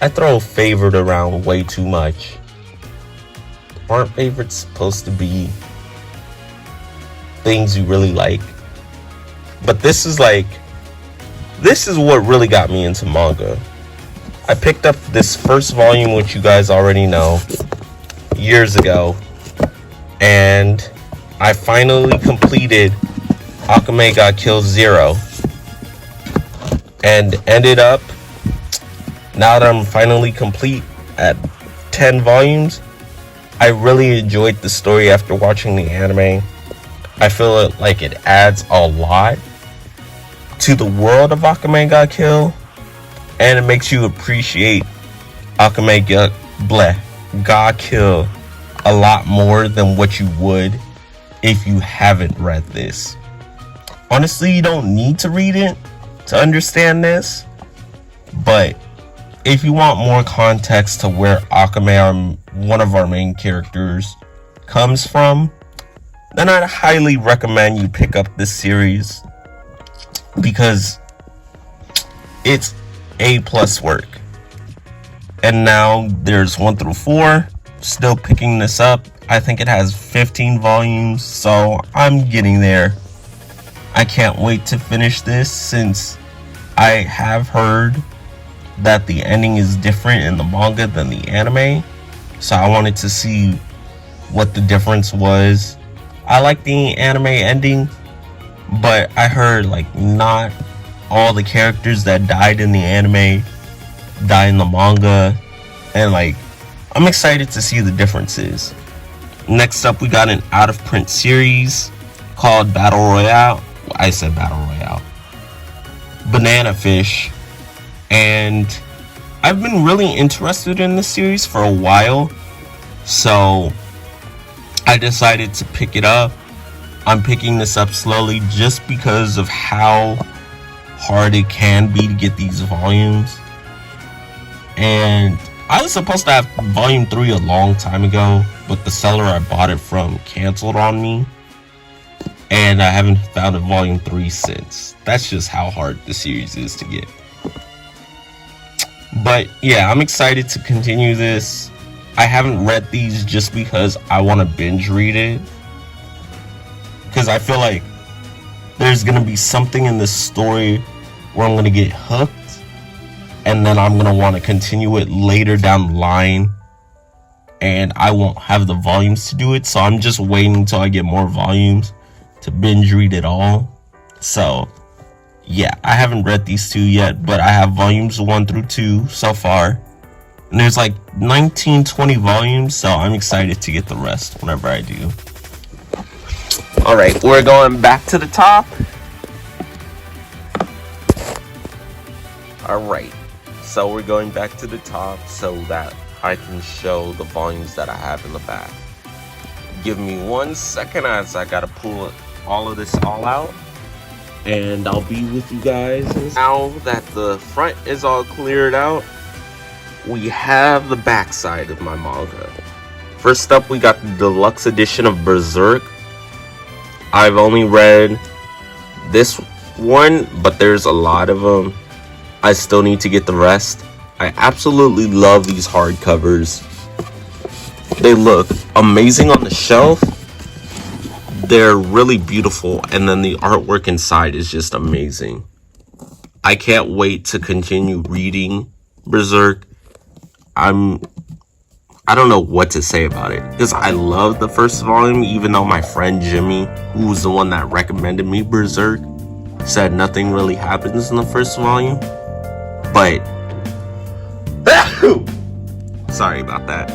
I throw favorite around way too much. Aren't favorites supposed to be things you really like? But this is what really got me into manga. I picked up this first volume, which you guys already know, years ago, and I finally completed Akame ga Kill 0, and ended up, now that I'm finally complete at 10 volumes, I really enjoyed the story after watching the anime. I feel like it adds a lot to the world of Akame ga Kill, and it makes you appreciate Akame ga Kill a lot more than what you would if you haven't read this. Honestly, you don't need to read it to understand this, but if you want more context to where Akame, one of our main characters, comes from, then I'd highly recommend you pick up this series, because it's A+ work. And now there's 1 through 4. Still picking this up. I think it has 15 volumes, so I'm getting there. I can't wait to finish this, since I have heard that the ending is different in the manga than the anime. So I wanted to see what the difference was. I like the anime ending, but I heard like not all the characters that died in the anime die in the manga, and like I'm excited to see the differences. Next up, we got an out of print series called Battle Royale. I said Battle Royale. Banana Fish. And I've been really interested in this series for a while, so I decided to pick it up. I'm picking this up slowly just because of how hard it can be to get these volumes. And I was supposed to have volume 3 a long time ago, but the seller I bought it from canceled on me, and I haven't found a volume 3 since. That's just how hard the series is to get. But yeah, I'm excited to continue this. I haven't read these just because I want to binge read it, because I feel like there's gonna be something in this story where I'm gonna get hooked, and then I'm gonna want to continue it later down the line, and I won't have the volumes to do it. So I'm just waiting until I get more volumes to binge read it all. So yeah, I haven't read these two yet, but I have volumes 1 through 2 so far, and there's like 19-20 volumes, so I'm excited to get the rest whenever I do. Alright, we're going back to the top. Alright, so we're going back to the top so that I can show the volumes that I have in the back. Give me 1 second as I gotta pull all of this all out, and I'll be with you guys. Now that the front is all cleared out, we have the back side of my manga. First up, we got the deluxe edition of Berserk. I've only read this one, but there's a lot of them. I still need to get the rest. I absolutely love these hardcovers. They look amazing on the shelf. They're really beautiful, and then the artwork inside is just amazing. I can't wait to continue reading Berserk. I don't know what to say about it, because I love the first volume, even though my friend Jimmy, who was the one that recommended me Berserk, said nothing really happens in the first volume. But sorry about that.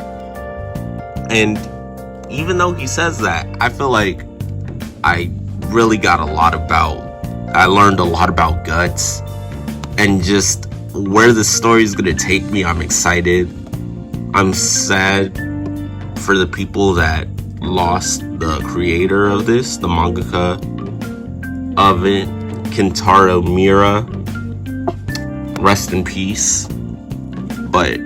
And even though he says that, I feel like I really got I learned a lot about Guts, and just where the story is gonna take me. I'm excited. I'm sad for the people that lost the creator of this, the mangaka of it, Kentaro Miura. Rest in peace. But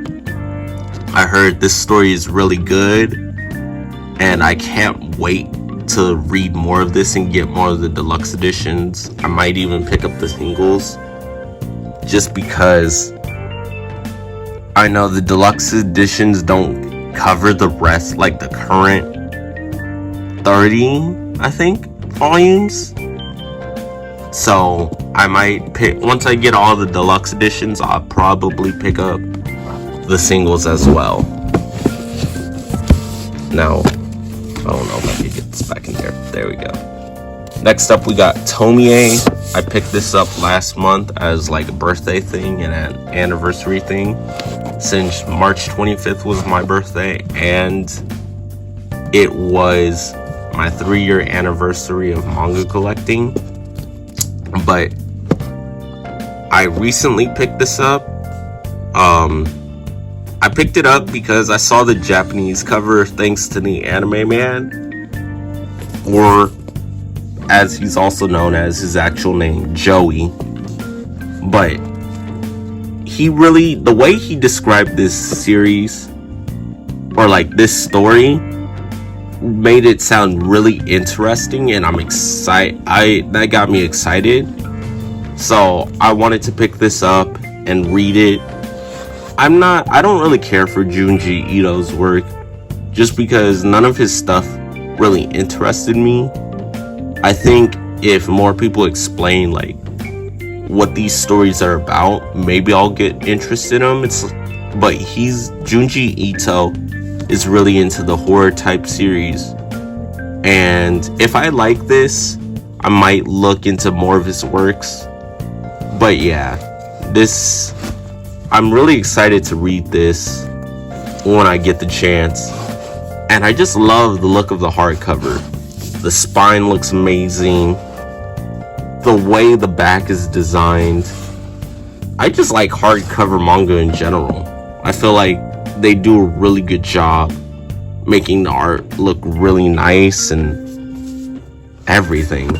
I heard this story is really good, and I can't wait to read more of this and get more of the deluxe editions. I might even pick up the singles, just because I know the deluxe editions don't cover the rest, like the current 30, I think, volumes. So I might pick, once I get all the deluxe editions, I'll probably pick up the singles as well. Now, I don't know if I can get this back in there. There we go. Next up, we got Tomie. I picked this up last month as like a birthday thing and an anniversary thing, since March 25th was my birthday, and it was my 3-year anniversary of manga collecting. But I recently picked this up. I picked it up because I saw the Japanese cover thanks to the Anime Man, or as he's also known as his actual name, Joey. But he really, the way he described this series, or like this story, made it sound really interesting, and I'm excited. That got me excited. So I wanted to pick this up and read it. I don't really care for Junji Ito's work, just because none of his stuff really interested me. I think if more people explain like what these stories are about, maybe I'll get interested in them. But Junji Ito is really into the horror type series, and if I like this, I might look into more of his works. But yeah, I'm really excited to read this when I get the chance, and I just love the look of the hardcover. The spine looks amazing, the way the back is designed. I just like hardcover manga in general. I feel like they do a really good job making the art look really nice and everything.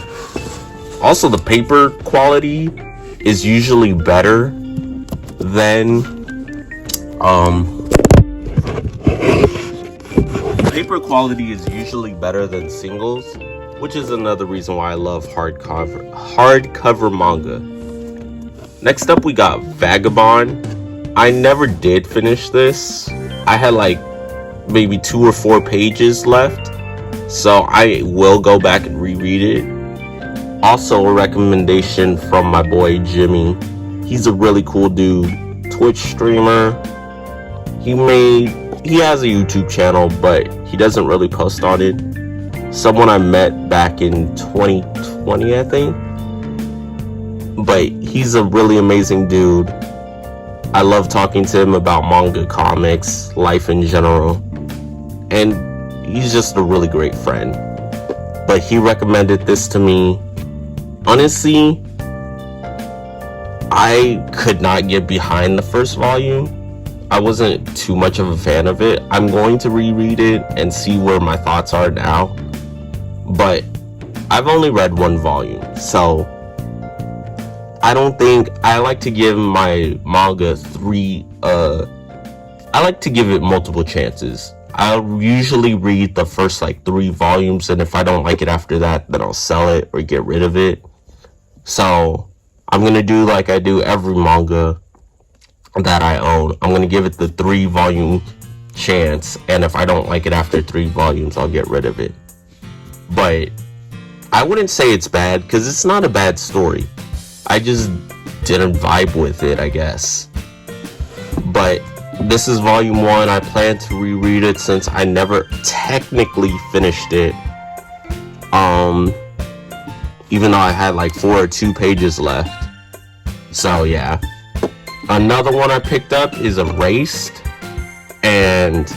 Also, the paper quality is usually better than singles, which is another reason why I love hardcover manga. Next up, we got Vagabond. I never did finish this. I had like maybe 2 or 4 pages left, so I will go back and reread it. Also, a recommendation from my boy Jimmy. He's a really cool dude, Twitch streamer. He has a YouTube channel, but he doesn't really post on it. Someone I met back in 2020, I think. But he's a really amazing dude. I love talking to him about manga, comics, life in general. And he's just a really great friend. But he recommended this to me. Honestly, I could not get behind the first volume. I wasn't too much of a fan of it. I'm going to reread it and see where my thoughts are now. But I've only read 1 volume, so I don't think I like to give my manga I like to give it multiple chances. I'll usually read the first like 3 volumes, and if I don't like it after that, then I'll sell it or get rid of it. So I'm gonna do like I do every manga that I own. I'm gonna give it the 3 volume chance, and if I don't like it after 3 volumes, I'll get rid of it. But I wouldn't say it's bad, because it's not a bad story. I just didn't vibe with it, I guess. But this is volume 1. I plan to reread it since I never technically finished it. Even though I had like 4 or 2 pages left. So yeah. Another one I picked up is Erased, and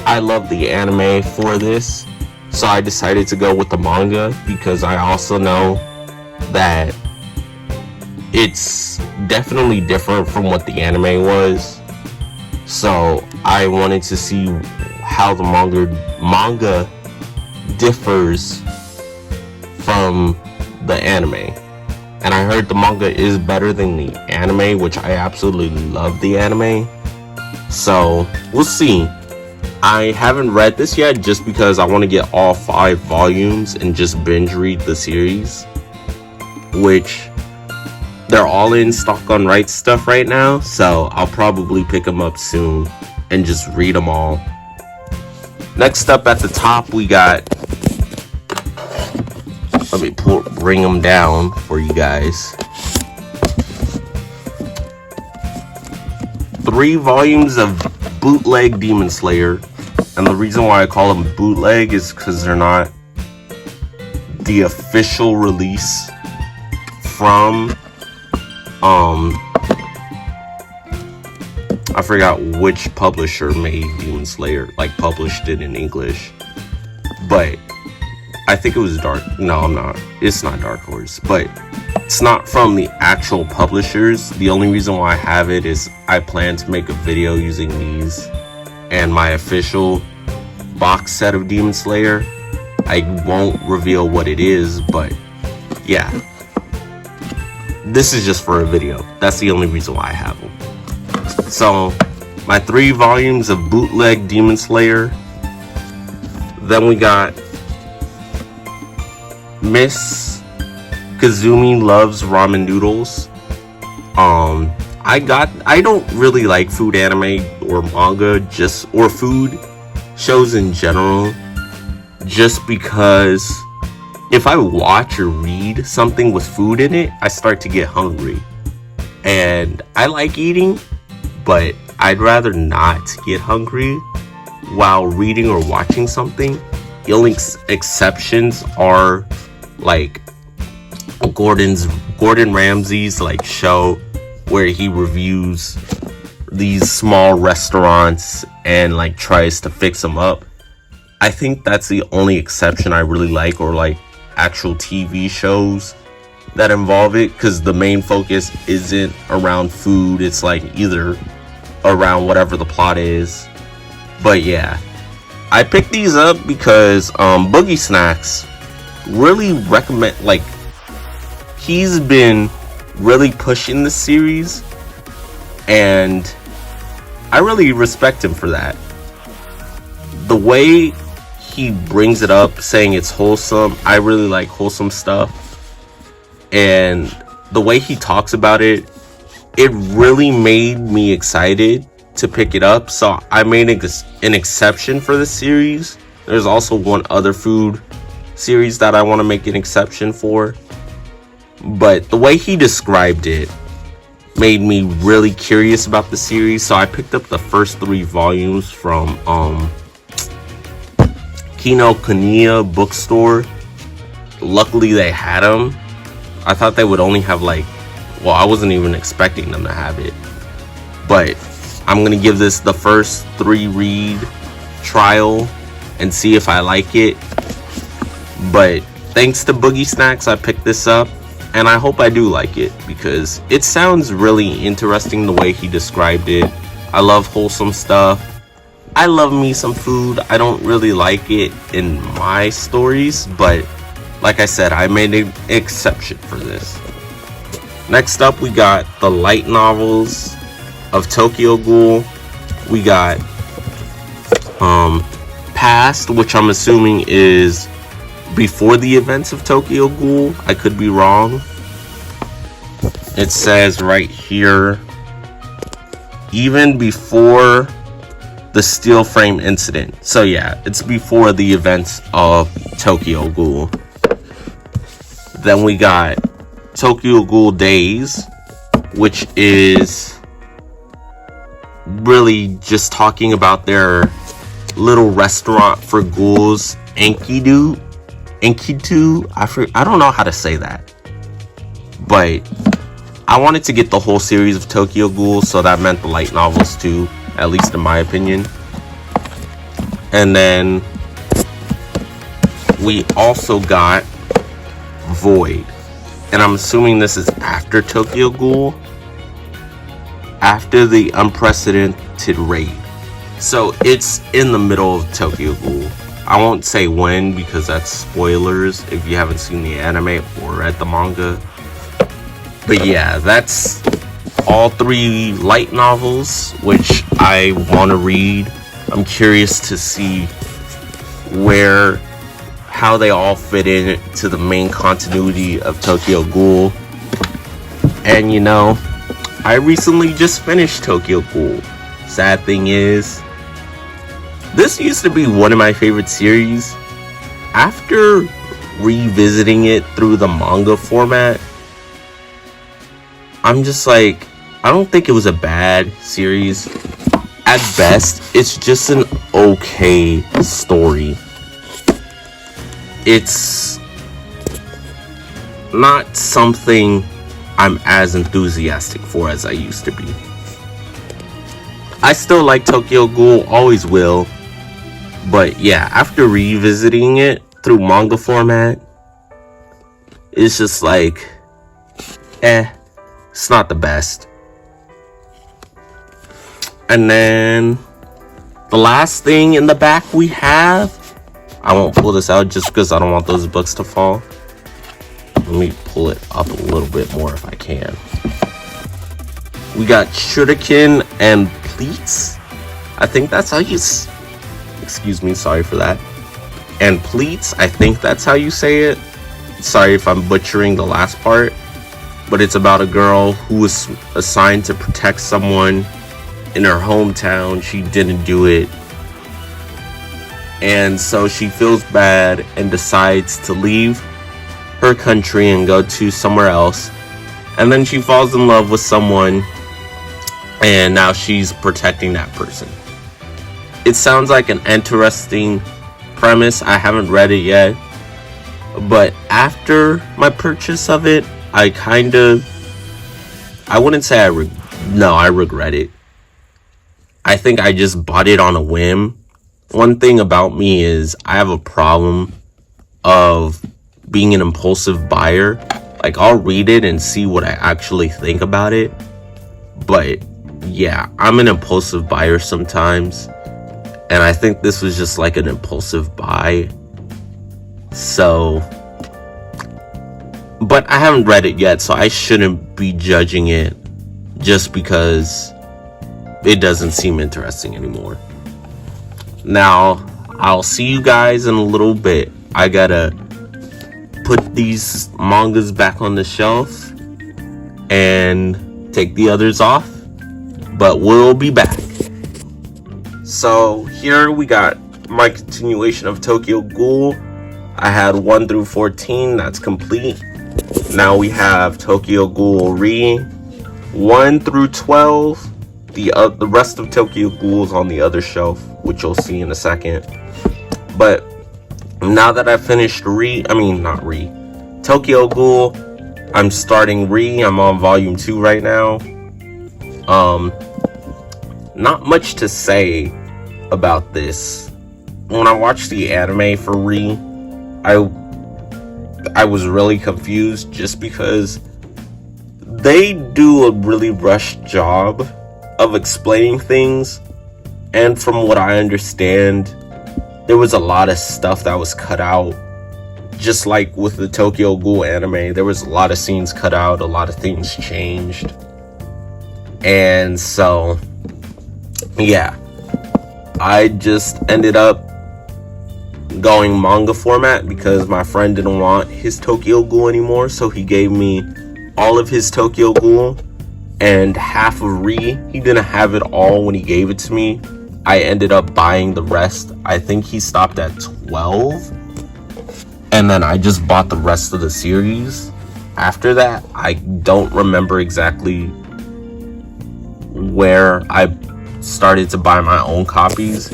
I love the anime for this, so I decided to go with the manga because I also know that it's definitely different from what the anime was. So I wanted to see how the manga differs from the anime. And I heard the manga is better than the anime, which I absolutely love the anime. So we'll see. I haven't read this yet just because I want to get all 5 volumes and just binge read the series, which they're all in stock on Right Stuff right now, so I'll probably pick them up soon and just read them all. Next up at the top, we got, let me bring them down for you guys. 3 volumes of bootleg Demon Slayer, and the reason why I call them bootleg is because they're not the official release from I forgot which publisher made Demon Slayer, like published it in English, but I think it was it's not Dark Horse, but it's not from the actual publishers. The only reason why I have it is I plan to make a video using these and my official box set of Demon Slayer. I won't reveal what it is, but yeah, this is just for a video. That's the only reason why I have them. So my 3 volumes of bootleg Demon Slayer. Then we got Miss Kazumi Loves Ramen Noodles. I don't really like food anime or manga, or food shows in general, just because if I watch or read something with food in it, I start to get hungry. And I like eating, but I'd rather not get hungry while reading or watching something. The only exceptions are like Gordon Ramsay's like show where he reviews these small restaurants and like tries to fix them up. I think that's the only exception I really like, or like actual TV shows that involve it, because the main focus isn't around food. It's like either around whatever the plot is. But yeah, I picked these up because Boogie Snacks really recommend, like, he's been really pushing the series, and I really respect him for that. The way he brings it up, saying it's wholesome, I really like wholesome stuff, and the way he talks about it it really made me excited to pick it up. So I made an exception for the series. There's also one other food series that I want to make an exception for. But the way he described it made me really curious about the series. So I picked up the first 3 volumes from Kinokuniya bookstore. Luckily they had them. I thought they would only have like, well, I wasn't even expecting them to have it. But I'm gonna give this the first 3 read trial and see if I like it. But thanks to Boogie Snacks, I picked this up, and I hope I do like it because it sounds really interesting the way he described it. I love wholesome stuff. I love me some food. I don't really like it in my stories, but like I said, I made an exception for this. Next up, we got the light novels of Tokyo Ghoul. We got Past, which I'm assuming is before the events of Tokyo Ghoul. I could be wrong. It says right here, even before the steel frame incident. So yeah, it's before the events of Tokyo Ghoul. Then we got Tokyo Ghoul Days, which is really just talking about their little restaurant for ghouls, Enkidu. I don't know how to say that, but I wanted to get the whole series of Tokyo Ghoul, so that meant the light novels too, at least in my opinion. And then we also got Void, and I'm assuming this is after Tokyo Ghoul, after the unprecedented raid. So it's in the middle of Tokyo Ghoul. I won't say when because that's spoilers if you haven't seen the anime or read the manga. But yeah, that's all 3 light novels which I want to read. I'm curious to see how they all fit in to the main continuity of Tokyo Ghoul. And you know, I recently just finished Tokyo Ghoul. Sad thing is, this used to be one of my favorite series. After revisiting it through the manga format, I'm just like, I don't think it was a bad series. At best, it's just an okay story. It's not something I'm as enthusiastic for as I used to be. I still like Tokyo Ghoul, always will. But yeah, after revisiting it through manga format, it's just like, it's not the best. And then the last thing in the back we have, I won't pull this out just because I don't want those books to fall. Let me pull it up a little bit more if I can. We got Shuriken and Pleats. I think that's how you excuse me, sorry for that. And Pleats, I think that's how you say it. Sorry if I'm butchering the last part. But it's about a girl who was assigned to protect someone in her hometown. She didn't do it. And so she feels bad and decides to leave her country and go to somewhere else. And then she falls in love with someone, and now she's protecting that person. It sounds like an interesting premise. I haven't read it yet, but after my purchase of it, I wouldn't say I regret it. I think I just bought it on a whim. One thing about me is I have a problem of being an impulsive buyer. Like, I'll read it and see what I actually think about it, but yeah, I'm an impulsive buyer sometimes. And I think this was just like an impulsive buy. So, but I haven't read it yet, so I shouldn't be judging it just because it doesn't seem interesting anymore. Now, I'll see you guys in a little bit. I gotta put these mangas back on the shelf and take the others off, but we'll be back. So here we got my continuation of Tokyo Ghoul. I had 1 through 14, that's complete. Now we have Tokyo Ghoul Re 1 through 12. The rest of Tokyo Ghoul is on the other shelf, which you'll see in a second. But now that I finished Tokyo Ghoul, I'm starting Re. I'm on volume 2 right now. Not much to say about this. When I watched the anime for Re, I was really confused just because they do a really rushed job of explaining things, and from what I understand, there was a lot of stuff that was cut out. Just like with the Tokyo Ghoul anime, there was a lot of scenes cut out, a lot of things changed. And so, yeah, I just ended up going manga format because my friend didn't want his Tokyo Ghoul anymore, so he gave me all of his Tokyo Ghoul and half of Re. He didn't have it all when he gave it to me. I ended up buying the rest. I think he stopped at 12, and then I just bought the rest of the series. After that, I don't remember exactly where I started to buy my own copies,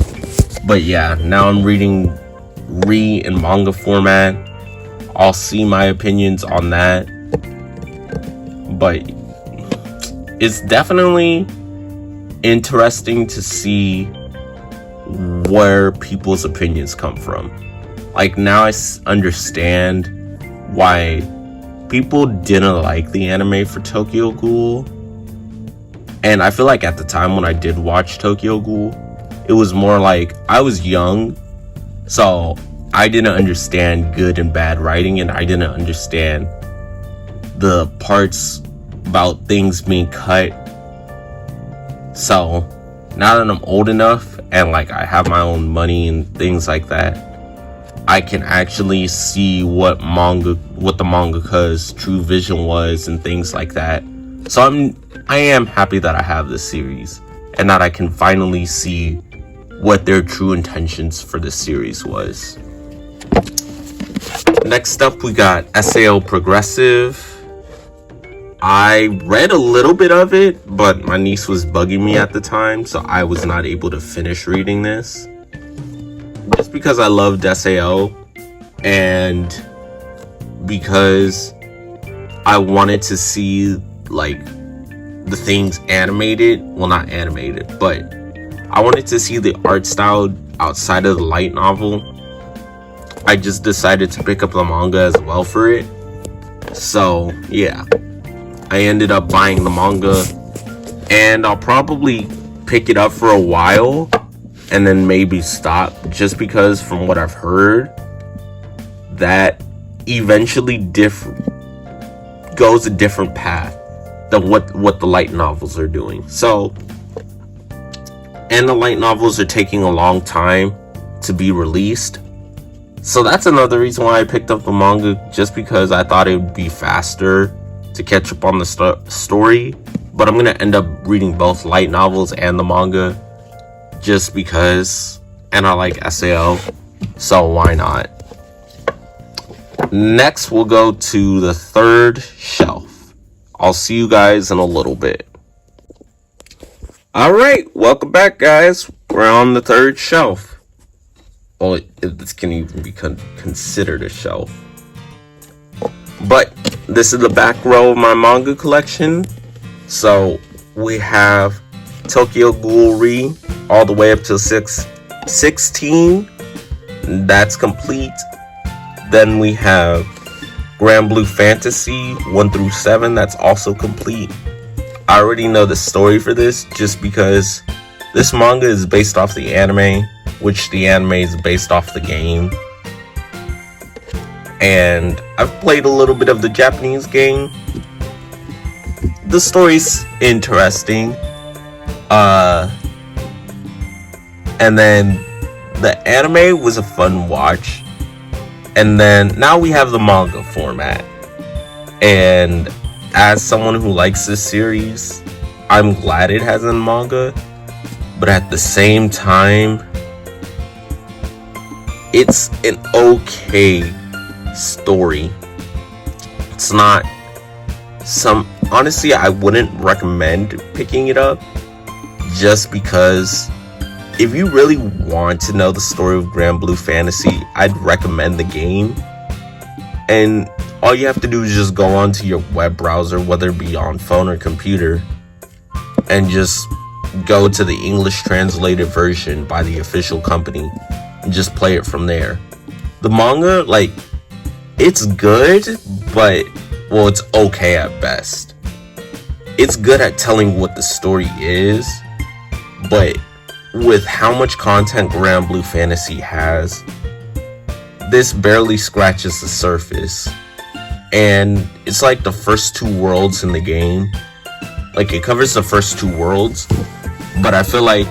but yeah, now I'm reading Re in manga format. I'll see my opinions on that, but it's definitely interesting to see where people's opinions come from. Like, now I understand why people didn't like the anime for Tokyo Ghoul. And I feel like at the time when I did watch Tokyo Ghoul, it was more like I was young, so I didn't understand good and bad writing, and I didn't understand the parts about things being cut. So now that I'm old enough and like I have my own money and things like that, I can actually see what the mangaka's true vision was and things like that. So I am happy that I have this series and that I can finally see what their true intentions for this series was. Next up, we got Sao Progressive. I read a little bit of it, but my niece was bugging me at the time, so I was not able to finish reading this. Just because I loved Sao, and because I wanted to see like the things animated. Well, not animated, but I wanted to see the art style outside of the light novel. I just decided to pick up the manga as well for it. So yeah, I ended up buying the manga, and I'll probably pick it up for a while and then maybe stop, just because from what I've heard, that eventually goes a different path than what the light novels are doing. So, and the light novels are taking a long time to be released. So that's another reason why I picked up the manga, just because I thought it would be faster to catch up on the story. But I'm gonna end up reading both light novels and the manga just because, and I like SAO, so why not? Next, we'll go to the third shelf. I'll see you guys in a little bit. Alright, welcome back, guys. We're on the third shelf. Well, this can even be considered a shelf. But this is the back row of my manga collection. So we have Tokyo Ghoul Re all the way up to 16. That's complete. Then we have Grand Blue Fantasy 1 through 7. That's also complete. I already know the story for this, just because this manga is based off the anime, which the anime is based off the game. And I've played a little bit of the Japanese game. The story's interesting. And then the anime was a fun watch. And then now we have the manga format. And as someone who likes this series, I'm glad it has a manga, but at the same time, it's an okay story. It's not honestly, I wouldn't recommend picking it up, just because if you really want to know the story of Grand Blue Fantasy, I'd recommend the game. And all you have to do is just go onto your web browser, whether it be on phone or computer, and just go to the English translated version by the official company and just play it from there. The manga, like, it's good, but, well, it's okay at best. It's good at telling what the story is, but with how much content Grand Blue Fantasy has, this barely scratches the surface. And it's like the first 2 worlds in the game. Like, it covers the first 2 worlds, but I feel like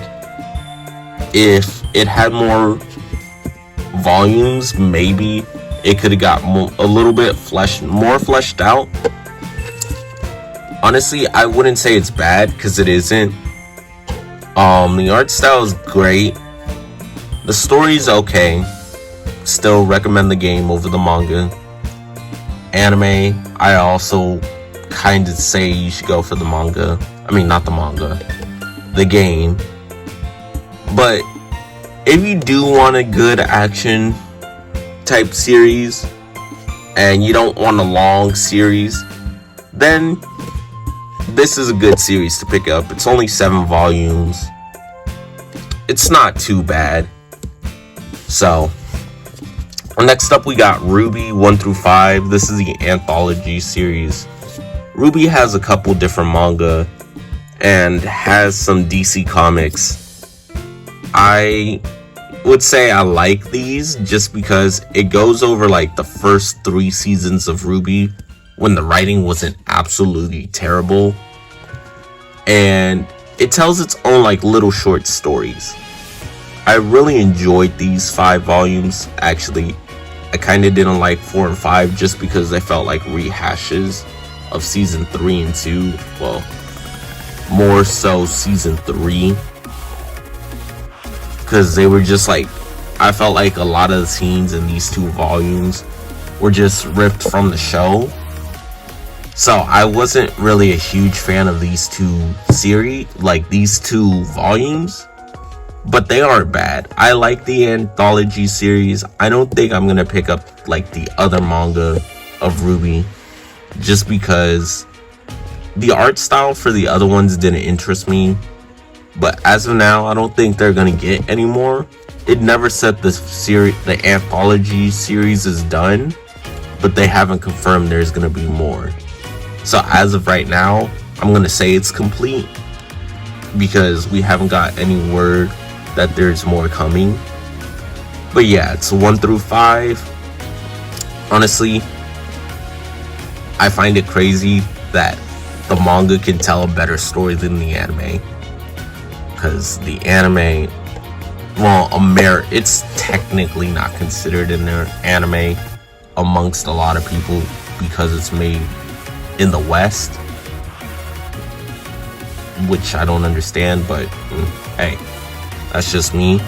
if it had more volumes, maybe it could have got a little bit more fleshed out. Honestly, I wouldn't say it's bad, because it isn't. The art style is great. The story's okay. Still recommend the game over the manga. Anime, I also kind of say you should go for the manga. I mean, not the manga, the game. But if you do want a good action type series and you don't want a long series, then this is a good series to pick up. It's only 7 volumes. It's not too bad. So, next up we got Ruby 1 through 5. This is the anthology series. Ruby has a couple different manga and has some DC comics. I would say I like these just because it goes over like the first 3 seasons of Ruby when the writing wasn't absolutely terrible, and it tells its own like little short stories. I really enjoyed these 5 volumes. Actually, I kind of didn't like 4 and 5 just because they felt like rehashes of season 3 and 2. Well, more so season 3, because they were just like, I felt like a lot of the scenes in these 2 volumes were just ripped from the show. So I wasn't really a huge fan of these 2 volumes, but they aren't bad. I like the anthology series. I don't think I'm gonna pick up like the other manga of Ruby, just because the art style for the other ones didn't interest me. But as of now, I don't think they're gonna get any more. It never said the anthology series is done, but they haven't confirmed there's gonna be more. So as of right now, I'm gonna say it's complete, because we haven't got any word that there's more coming. But yeah, it's 1 through 5. Honestly, I find it crazy that the manga can tell a better story than the anime, because the anime, well, it's technically not considered an anime amongst a lot of people because it's made in the West, which I don't understand, but hey, that's just me.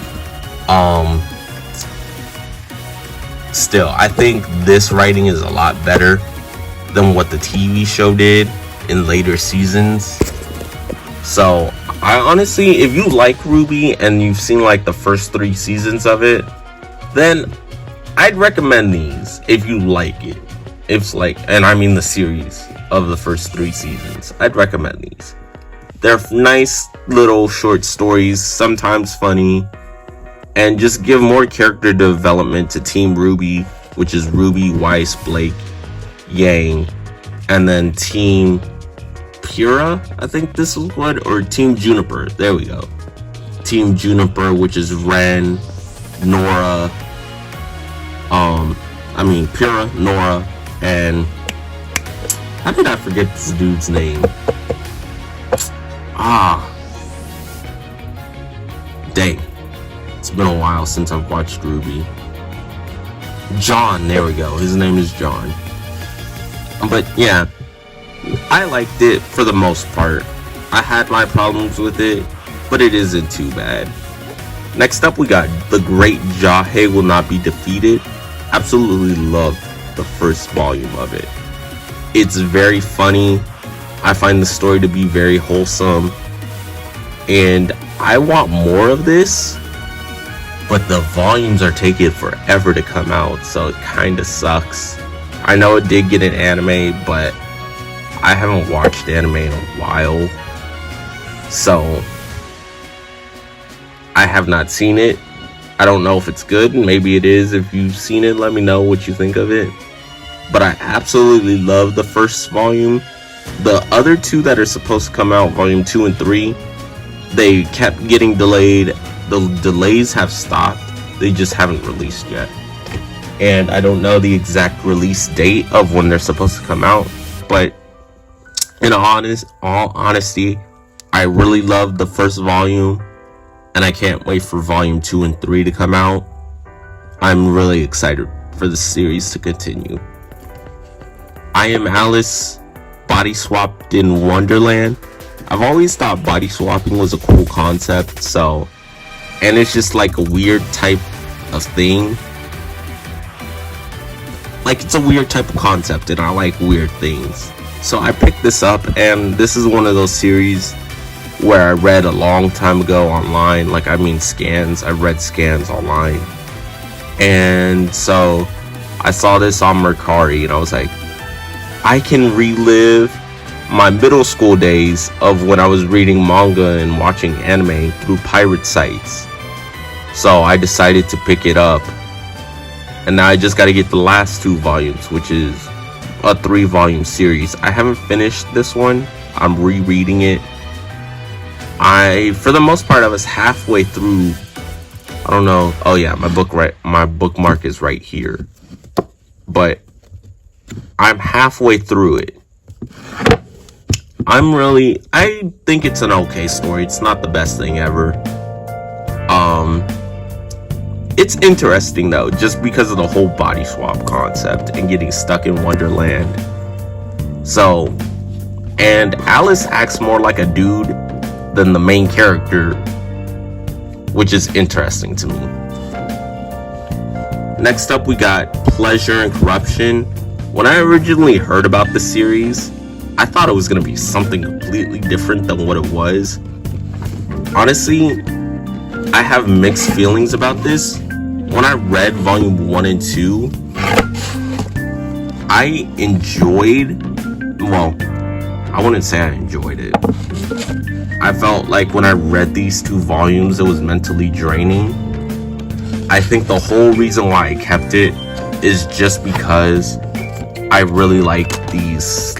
Still, I think this writing is a lot better than what the TV show did in later seasons. So I honestly, if you like Ruby and you've seen like the first 3 seasons of it, then I'd recommend these if you like it. It's like, and I mean the series of the first 3 seasons. I'd recommend these. They're nice little short stories, sometimes funny, and just give more character development to Team Ruby, which is Ruby, Weiss, Blake, Yang, and then Team Pura, I think this is what, or Team Juniper, there we go. Team Juniper, which is Ren, Nora, Pura, Nora, and how did I forget this dude's name? Dang. It's been a while since I've watched Ruby. John, there we go. His name is John. But yeah, I liked it for the most part. I had my problems with it, but it isn't too bad. Next up, we got The Great Jahe Will Not Be Defeated. Absolutely loved the first volume of it. It's very funny. I find the story to be very wholesome, and I want more of this, but the volumes are taking forever to come out, so it kind of sucks. I know it did get an anime, but I haven't watched anime in a while, so I have not seen it. I don't know if it's good, and maybe it is. If you've seen it, let me know what you think of it. But I absolutely love the first volume. The other two that are supposed to come out, volume 2 and 3, they kept getting delayed. The delays have stopped. They just haven't released yet. And I don't know the exact release date of when they're supposed to come out. But in all honesty, I really loved the first volume. And I can't wait for volume 2 and 3 to come out. I'm really excited for the series to continue. I Am Alice body swapped in Wonderland. I've always thought body swapping was a cool concept, so, and it's just like a weird type of thing. Like, it's a weird type of concept, and I like weird things. So I picked this up, and this is one of those series where I read a long time ago online. Like, I mean scans. I read scans online. And so I saw this on Mercari, and I was like, I can relive my middle school days of when I was reading manga and watching anime through pirate sites. So I decided to pick it up. And now I just got to get the last 2 volumes, which is a 3-volume series. I haven't finished this one. I'm rereading it. For the most part, I was halfway through. I don't know. Oh yeah, my bookmark is right here. But I'm halfway through it. I think it's an okay story. It's not the best thing ever. It's interesting though, just because of the whole body swap concept and getting stuck in Wonderland. So, and Alice acts more like a dude than the main character, which is interesting to me. Next up, we got Pleasure and Corruption. When I originally heard about the series, I thought it was going to be something completely different than what it was. Honestly, I have mixed feelings about this. When I read volume 1 and 2, I wouldn't say I enjoyed it. I felt like when I read these 2 volumes, it was mentally draining. I think the whole reason why I kept it is just because I really like these.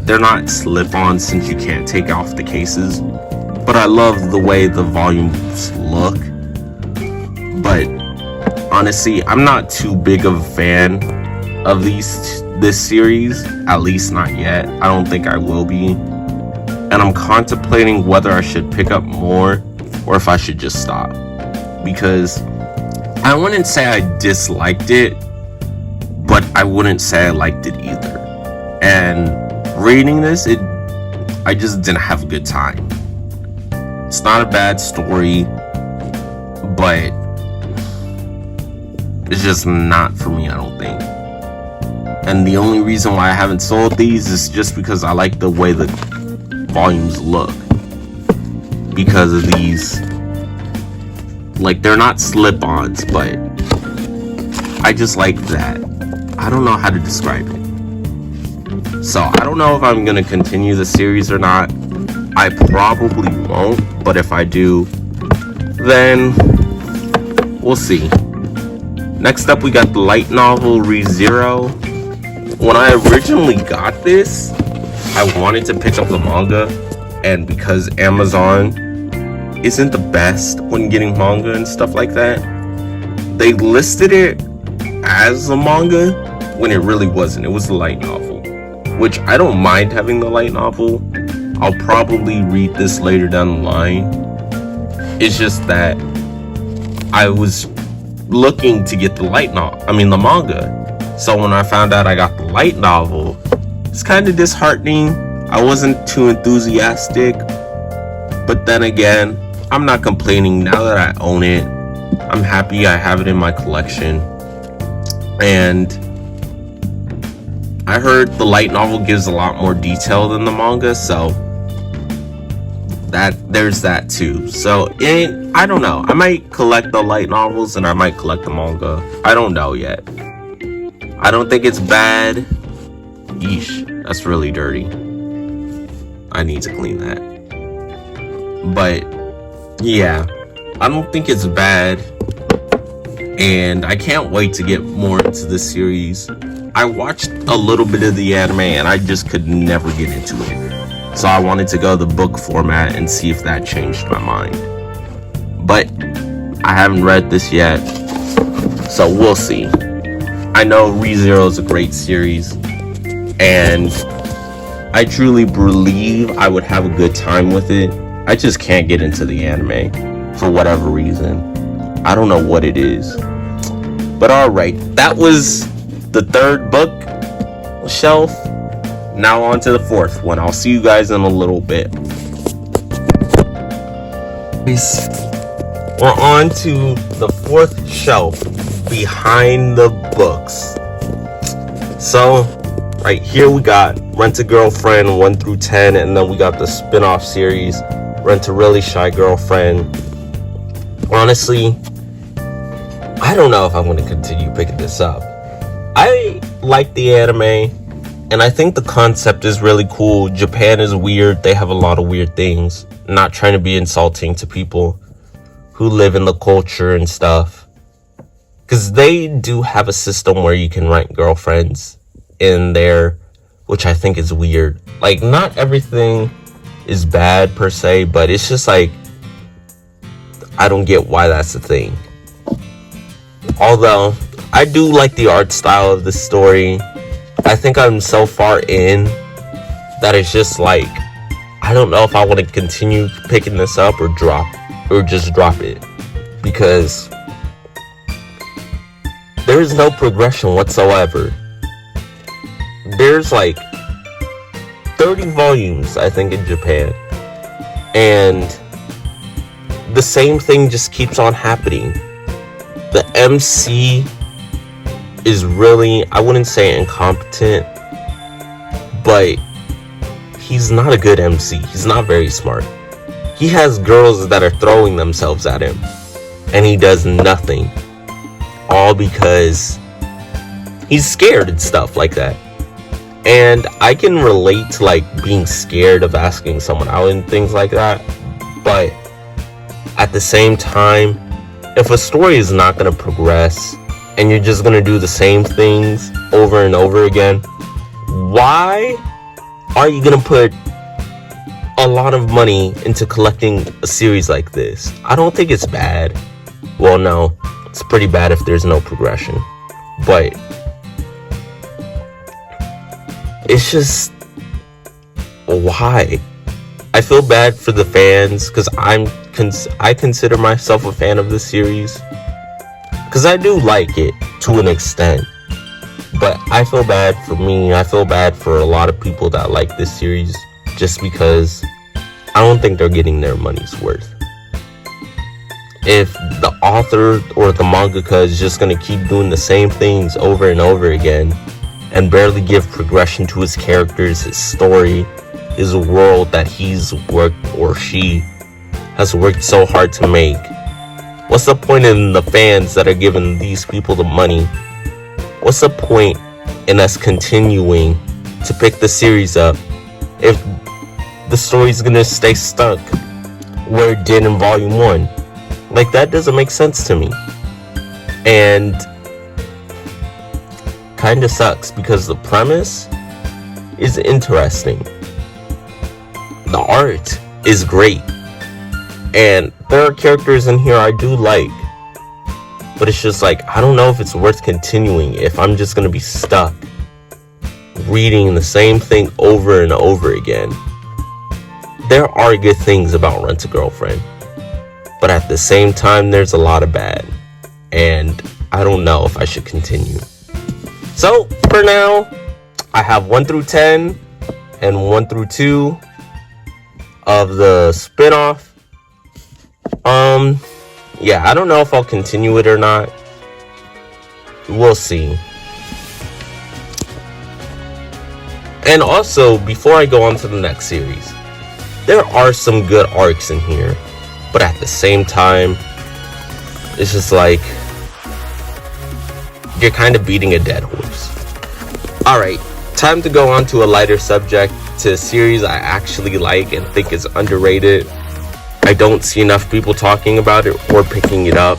They're not slip-ons since you can't take off the cases, but I love the way the volumes look. But honestly, I'm not too big of a fan of this series, at least not yet. I don't think I will be. And I'm contemplating whether I should pick up more or if I should just stop. Because I wouldn't say I disliked it, but I wouldn't say I liked it either. And reading this, I just didn't have a good time. It's not a bad story, but it's just not for me, I don't think. And the only reason why I haven't sold these is just because I like the way the volumes look. Because of these, like, they're not slip-ons, but I just like that. I don't know how to describe it. So I don't know if I'm gonna continue the series or not. I probably won't, but if I do, then we'll see. Next up, we got the light novel ReZero. When I originally got this, I wanted to pick up the manga, and because Amazon isn't the best when getting manga and stuff like that, they listed it as a manga when it really wasn't. It was a light novel, which I don't mind having the light novel. I'll probably read this later down the line. It's just that I was looking to get the manga. So when I found out I got the light novel, it's kind of disheartening. I wasn't too enthusiastic, but then again, I'm not complaining now that I own it. I'm happy I have it in my collection. And I heard the light novel gives a lot more detail than the manga, so there's that too. So I don't know. I might collect the light novels and I might collect the manga. I don't know yet. I don't think it's bad. Yeesh, that's really dirty. I need to clean that. But yeah, I don't think it's bad. And I can't wait to get more into this series. I watched a little bit of the anime and I just could never get into it. So I wanted to go the book format and see if that changed my mind. But I haven't read this yet, so we'll see. I know ReZero is a great series, and I truly believe I would have a good time with it. I just can't get into the anime for whatever reason. I don't know what it is. But alright, that was the third book shelf. Now on to the fourth one. I'll see you guys in a little bit. We're on to the fourth shelf behind the books. So right here we got Rent a Girlfriend 1 through 10, and then we got the spin-off series Rent a Really Shy Girlfriend. Honestly, I don't know if I'm going to continue picking this up. I like the anime, and I think the concept is really cool. Japan is weird. They have a lot of weird things. Not trying to be insulting to people who live in the culture and stuff. Because they do have a system where you can rent girlfriends in there, which I think is weird. Like, not everything is bad per se, but it's just like, I don't get why that's a thing. Although, I do like the art style of the story. I think I'm so far in that it's just like, I don't know if I want to continue picking this up or just drop it, because there is no progression whatsoever. There's like 30 volumes, I think, in Japan, and the same thing just keeps on happening. The MC is really, I wouldn't say incompetent, but he's not a good MC. He's not very smart. He has girls that are throwing themselves at him, and he does nothing. All because he's scared and stuff like that. And I can relate to like being scared of asking someone out and things like that. But at the same time, if a story is not going to progress and you're just going to do the same things over and over again, why are you going to put a lot of money into collecting a series like this? I don't think it's bad. Well, no, it's pretty bad if there's no progression. But it's just, why? I feel bad for the fans, because I consider myself a fan of this series, because I do like it to an extent. But I feel bad for me. I feel bad for a lot of people that like this series, just because I don't think they're getting their money's worth. If the author or the mangaka is just going to keep doing the same things over and over again and barely give progression to his characters, his story, his world that he's worked, or she has worked so hard to make, what's the point in the fans that are giving these people the money? What's the point in us continuing to pick the series up if the story's gonna stay stuck where it did in volume 1? Like, that doesn't make sense to me. And kinda sucks, because the premise is interesting. The art is great. And there are characters in here I do like. But it's just like, I don't know if it's worth continuing if I'm just gonna be stuck reading the same thing over and over again. There are good things about Rent a Girlfriend, but at the same time, there's a lot of bad. And I don't know if I should continue. So, for now, I have 1 through 10 and 1 through 2 of the spinoff. Yeah, I don't know if I'll continue it or not. We'll see. And also, before I go on to the next series, there are some good arcs in here, but at the same time, it's just like you're kind of beating a dead horse. Alright, time to go on to a lighter subject, to a series I actually like and think is underrated. I don't see enough people talking about it or picking it up,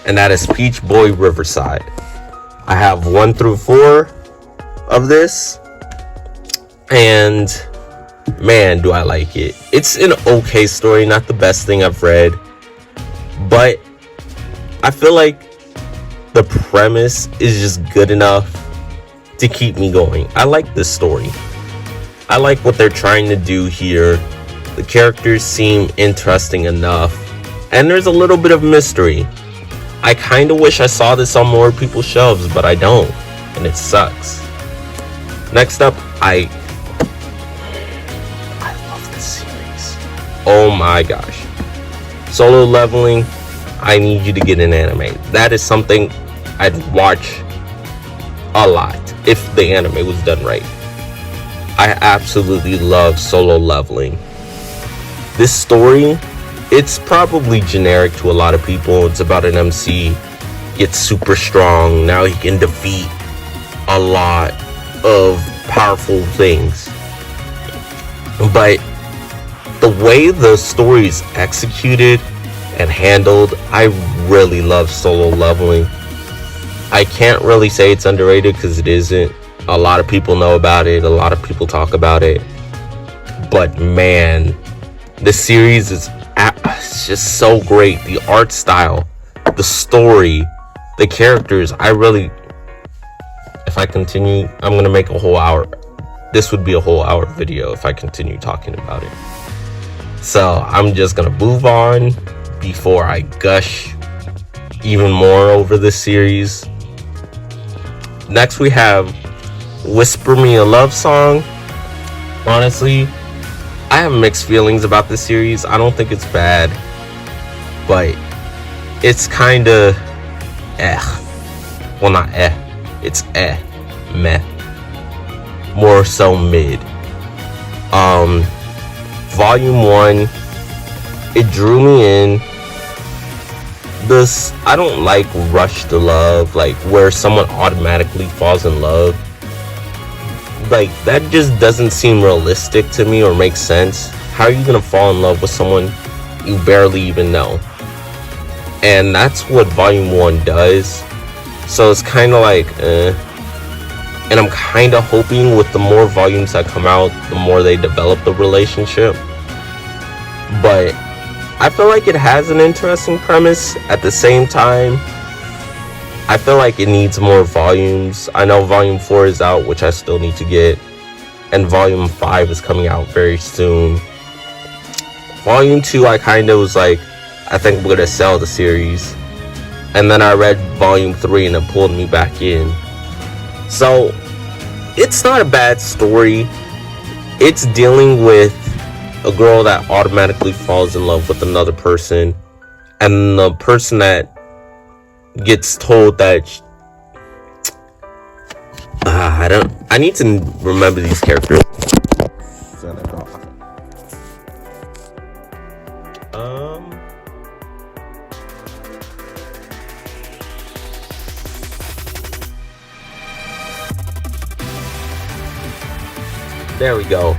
and that is Peach Boy Riverside. I have 1 through 4 of this, and man, do I like it. It's an okay story, not the best thing I've read, but I feel like the premise is just good enough to keep me going. I like this story. I like what they're trying to do here. The characters seem interesting enough, and there's a little bit of mystery. I kind of wish I saw this on more people's shelves, but I don't, and it sucks. Next up, I love this series. Oh my gosh. Solo Leveling, I need you to get an anime. That is something I'd watch a lot if the anime was done right. I absolutely love Solo Leveling. This story, it's probably generic to a lot of people. It's about an MC, gets super strong. Now he can defeat a lot of powerful things. But the way the story is executed and handled, I really love Solo Leveling. I can't really say it's underrated because it isn't. A lot of people know about it. A lot of people talk about it. But man, the series is it's just so great. The art style, the story, the characters. If I continue, I'm going to make a whole hour. This would be a whole hour video if I continue talking about it. So I'm just going to move on before I gush even more over this series. Next we have Whisper Me a Love Song. Honestly, I have mixed feelings about this series. I don't think it's bad, but it's kind of well, not it's meh, more so mid. Volume 1, it drew me in. I don't like rush to love, like where someone automatically falls in love. Like, that just doesn't seem realistic to me or make sense. How are you gonna fall in love with someone you barely even know? And that's what Volume 1 does. So it's kind of like, And I'm kind of hoping with the more volumes that come out, the more they develop the relationship. But I feel like it has an interesting premise. At the same time, I feel like it needs more volumes. I know Volume 4 is out, which I still need to get. And Volume 5 is coming out very soon. Volume 2, I kind of was like, I think I'm going to sell the series. And then I read Volume 3 and it pulled me back in. So, it's not a bad story. It's dealing with a girl that automatically falls in love with another person. And the person that gets told that I need to remember these characters. There we go.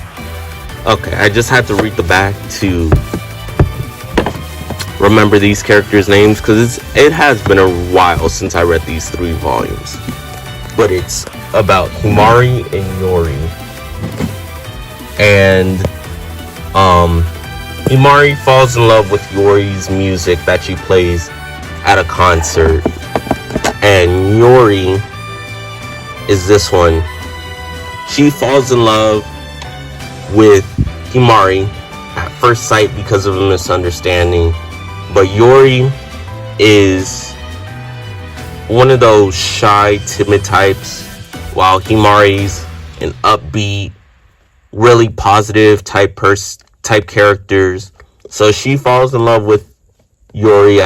Okay, I just had to read the back to remember these characters' names because it has been a while since I read these 3 volumes. But it's about Himari and Yori. And Himari falls in love with Yori's music that she plays at a concert. And Yori is this one. She falls in love with Himari at first sight because of a misunderstanding. But Yori is one of those shy, timid types, while Himari's and upbeat, really positive type characters. So she falls in love with Yuri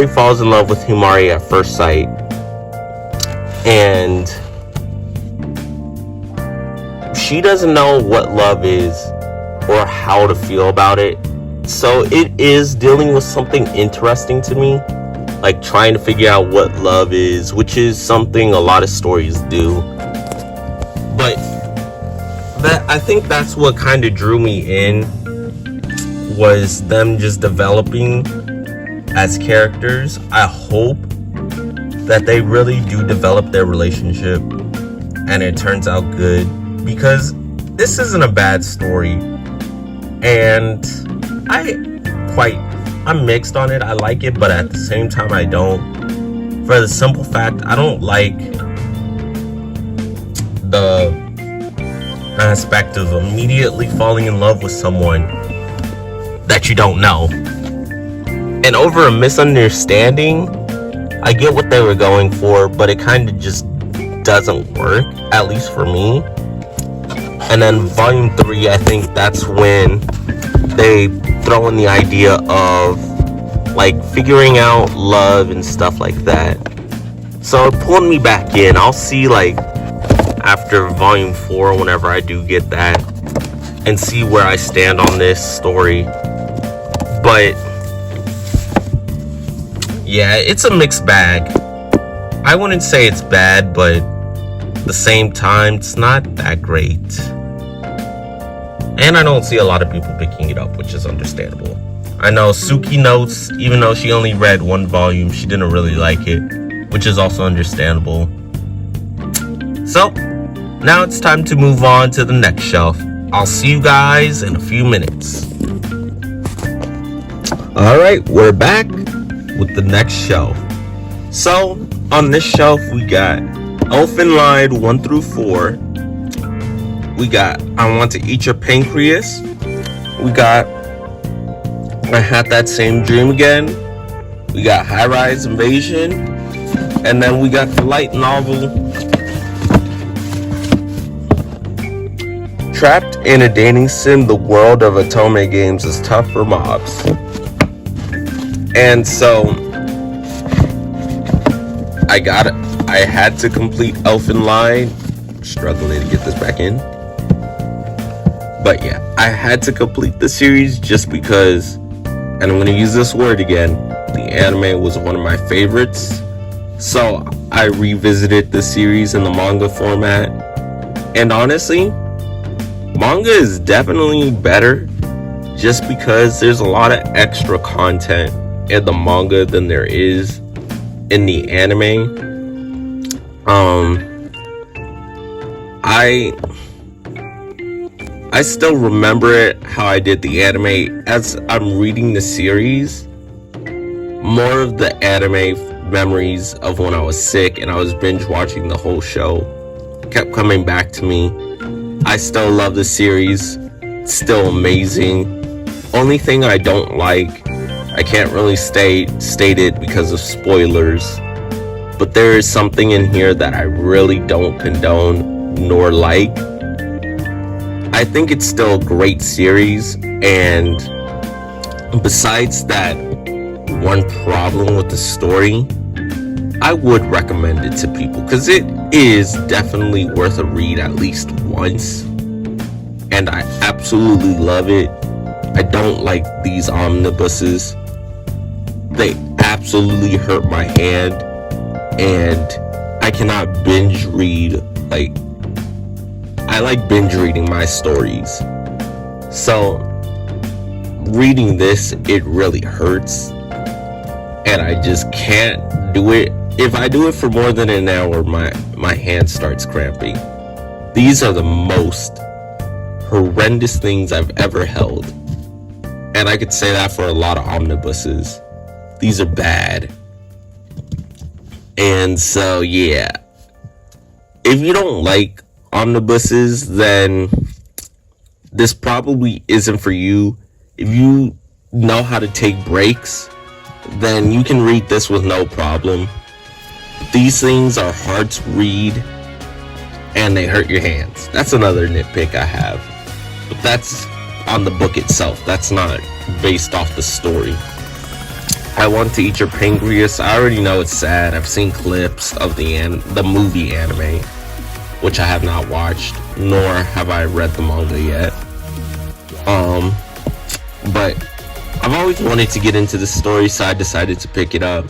falls in love with Himari at first sight, and she doesn't know what love is or how to feel about it. So it is dealing with something interesting to me, like trying to figure out what love is, which is something a lot of stories do. But I think that's what kind of drew me in, was them just developing as characters. I hope that they really do develop their relationship and it turns out good, because this isn't a bad story, and I'm mixed on it. I like it, but at the same time I don't, for the simple fact I don't like the aspect of immediately falling in love with someone that you don't know, and over a misunderstanding. I get what they were going for, but it kind of just doesn't work, at least for me. And then volume 3, I think that's when they throw in the idea of like figuring out love and stuff like that. So it pulled me back in. I'll see like after volume 4, whenever I do get that, and see where I stand on this story. But yeah, it's a mixed bag. I wouldn't say it's bad, but at the same time, it's not that great. And I don't see a lot of people picking it up, which is understandable. I know Suki notes, even though she only read 1 volume, she didn't really like it, which is also understandable. So, now it's time to move on to the next shelf. I'll see you guys in a few minutes. Alright, we're back with the next shelf. So, on this shelf, we got Elfen Lied 1 through 4. We got I Want to Eat Your Pancreas. We got I Had That Same Dream Again. We got High Rise Invasion. And then we got the light novel Trapped in a Dating Sim, the world of Otome games is tough for mobs. And so I had to complete Elfen Lied. Struggling to get this back in. But yeah, I had to complete the series just because, and I'm going to use this word again, the anime was one of my favorites. So I revisited the series in the manga format. And honestly, manga is definitely better just because there's a lot of extra content in the manga than there is in the anime. I still remember it how I did the anime. As I'm reading the series, more of the anime memories of when I was sick and I was binge watching the whole show kept coming back to me. I still love the series. It's still amazing. Only thing I don't like, I can't really state it because of spoilers, but there is something in here that I really don't condone nor like. I think it's still a great series, and besides that one problem with the story, I would recommend it to people because it is definitely worth a read at least once, and I absolutely love it. I don't like these omnibuses. They absolutely hurt my hand, and I cannot binge read. I like binge reading my stories. So reading this, it really hurts, and I just can't do it. If I do it for more than an hour, my hand starts cramping. These are the most horrendous things I've ever held, and I could say that for a lot of omnibuses. These are bad. And so yeah, if you don't like omnibuses, then this probably isn't for you. If you know how to take breaks, then you can read this with no problem. These things are hard to read, and they hurt your hands. That's another nitpick I have. But that's on the book itself. That's not based off the story. I Want to Eat Your Pancreas. I already know it's sad. I've seen clips of the movie anime, which I have not watched, nor have I read the manga yet. But I've always wanted to get into the story, so I decided to pick it up.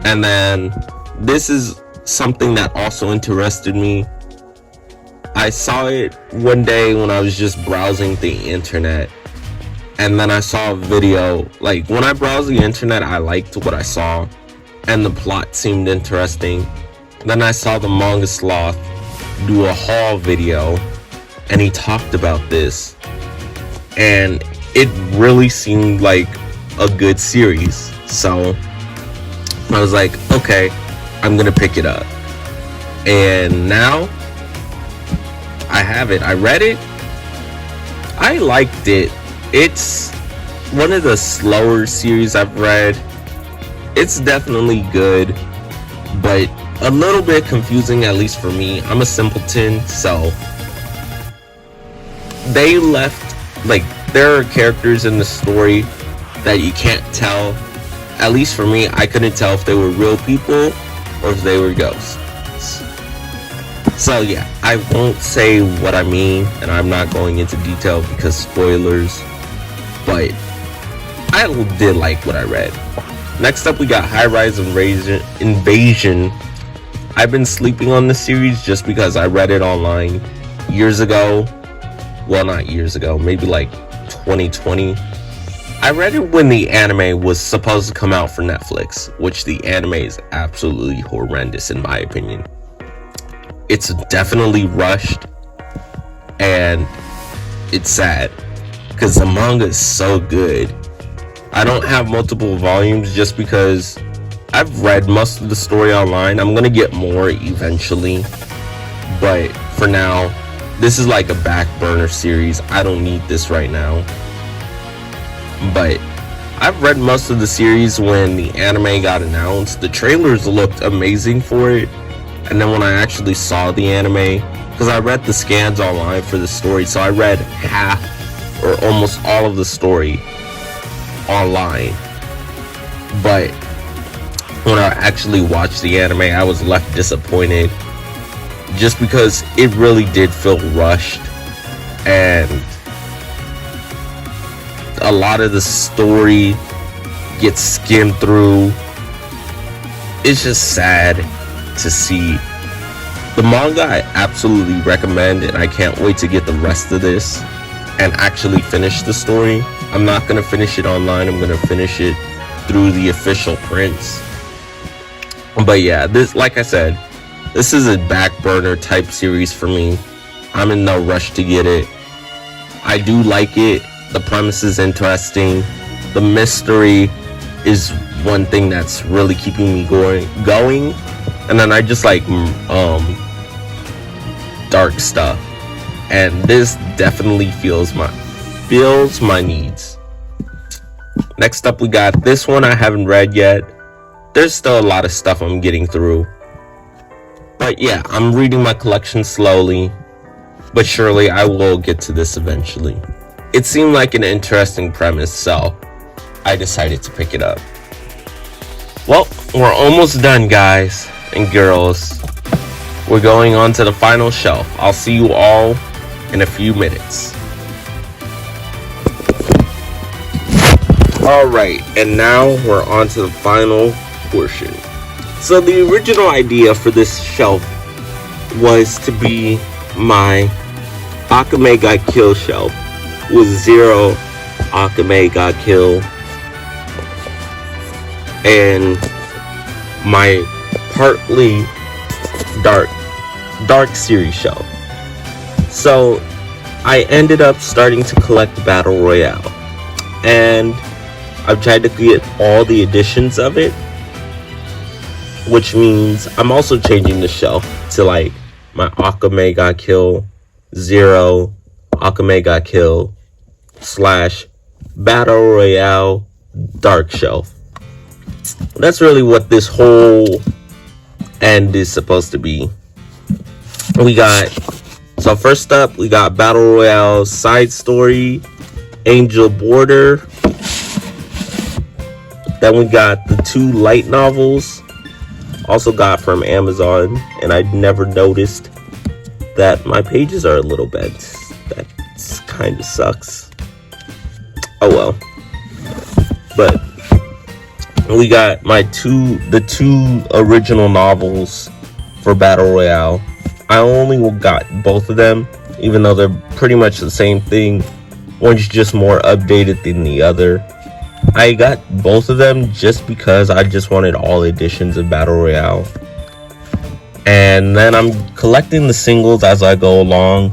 And then this is something that also interested me. I saw it one day when I was just browsing the internet, and then I saw a video. Like, when I browsed the internet, I liked what I saw, and the plot seemed interesting. Then I saw the Manga Sloth do a haul video, and he talked about this, and it really seemed like a good series. So I was like, okay, I'm gonna pick it up. And now I have it. I read it. I liked it. It's one of the slower series I've read. It's definitely good, but a little bit confusing, at least for me. I'm a simpleton, so they left, like, there are characters in the story that you can't tell. At least for me, I couldn't tell if they were real people or if they were ghosts. So yeah, I won't say what I mean, and I'm not going into detail because spoilers, but I did like what I read. Next up, we got High Rise Invasion. I've been sleeping on the series just because I read it online years ago. Well, not years ago, maybe like 2020. I read it when the anime was supposed to come out for Netflix, which the anime is absolutely horrendous in my opinion. It's definitely rushed, and it's sad because the manga is so good. I don't have multiple volumes just because I've read most of the story online. I'm gonna get more eventually, but for now, this is like a back burner series. I don't need this right now. But I've read most of the series when the anime got announced. The trailers looked amazing for it. And then when I actually saw the anime, because I read the scans online for the story, so I read half or almost all of the story online. But when I actually watched the anime, I was left disappointed just because it really did feel rushed, and a lot of the story gets skimmed through. It's just sad to see. The manga I absolutely recommend, and I can't wait to get the rest of this and actually finish the story. I'm not gonna finish it online. I'm gonna finish it through the official prints. But yeah, this, like I said, this is a back burner type series for me. I'm in no rush to get it. I do like it. The premise is interesting. The mystery is one thing that's really keeping me going. And then I just like dark stuff. And this definitely fills my needs. Next up, we got this one I haven't read yet. There's still a lot of stuff I'm getting through. But yeah, I'm reading my collection slowly, but surely I will get to this eventually. It seemed like an interesting premise, so I decided to pick it up. Well, we're almost done, guys and girls. We're going on to the final shelf. I'll see you all in a few minutes. Alright, and now we're on to the final portion. So the original idea for this shelf was to be my Akame Got Kill shelf with 0 Akame Got Kill and my partly dark series shelf. So I ended up starting to collect Battle Royale, and I've tried to get all the editions of it, which means I'm also changing the shelf to like my Akame Got Kill 0 Akame Got Kill / Battle Royale dark shelf. That's really what this whole end is supposed to be. We got, so first up, we got Battle Royale Side Story, Angel Border. Then we got the 2 light novels, also got from Amazon, and I never noticed that my pages are a little bent. That kind of sucks. Oh well. But we got the two original novels for Battle Royale. I only got both of them, even though they're pretty much the same thing. One's just more updated than the other. I got both of them just because I just wanted all editions of Battle Royale. And then I'm collecting the singles as I go along,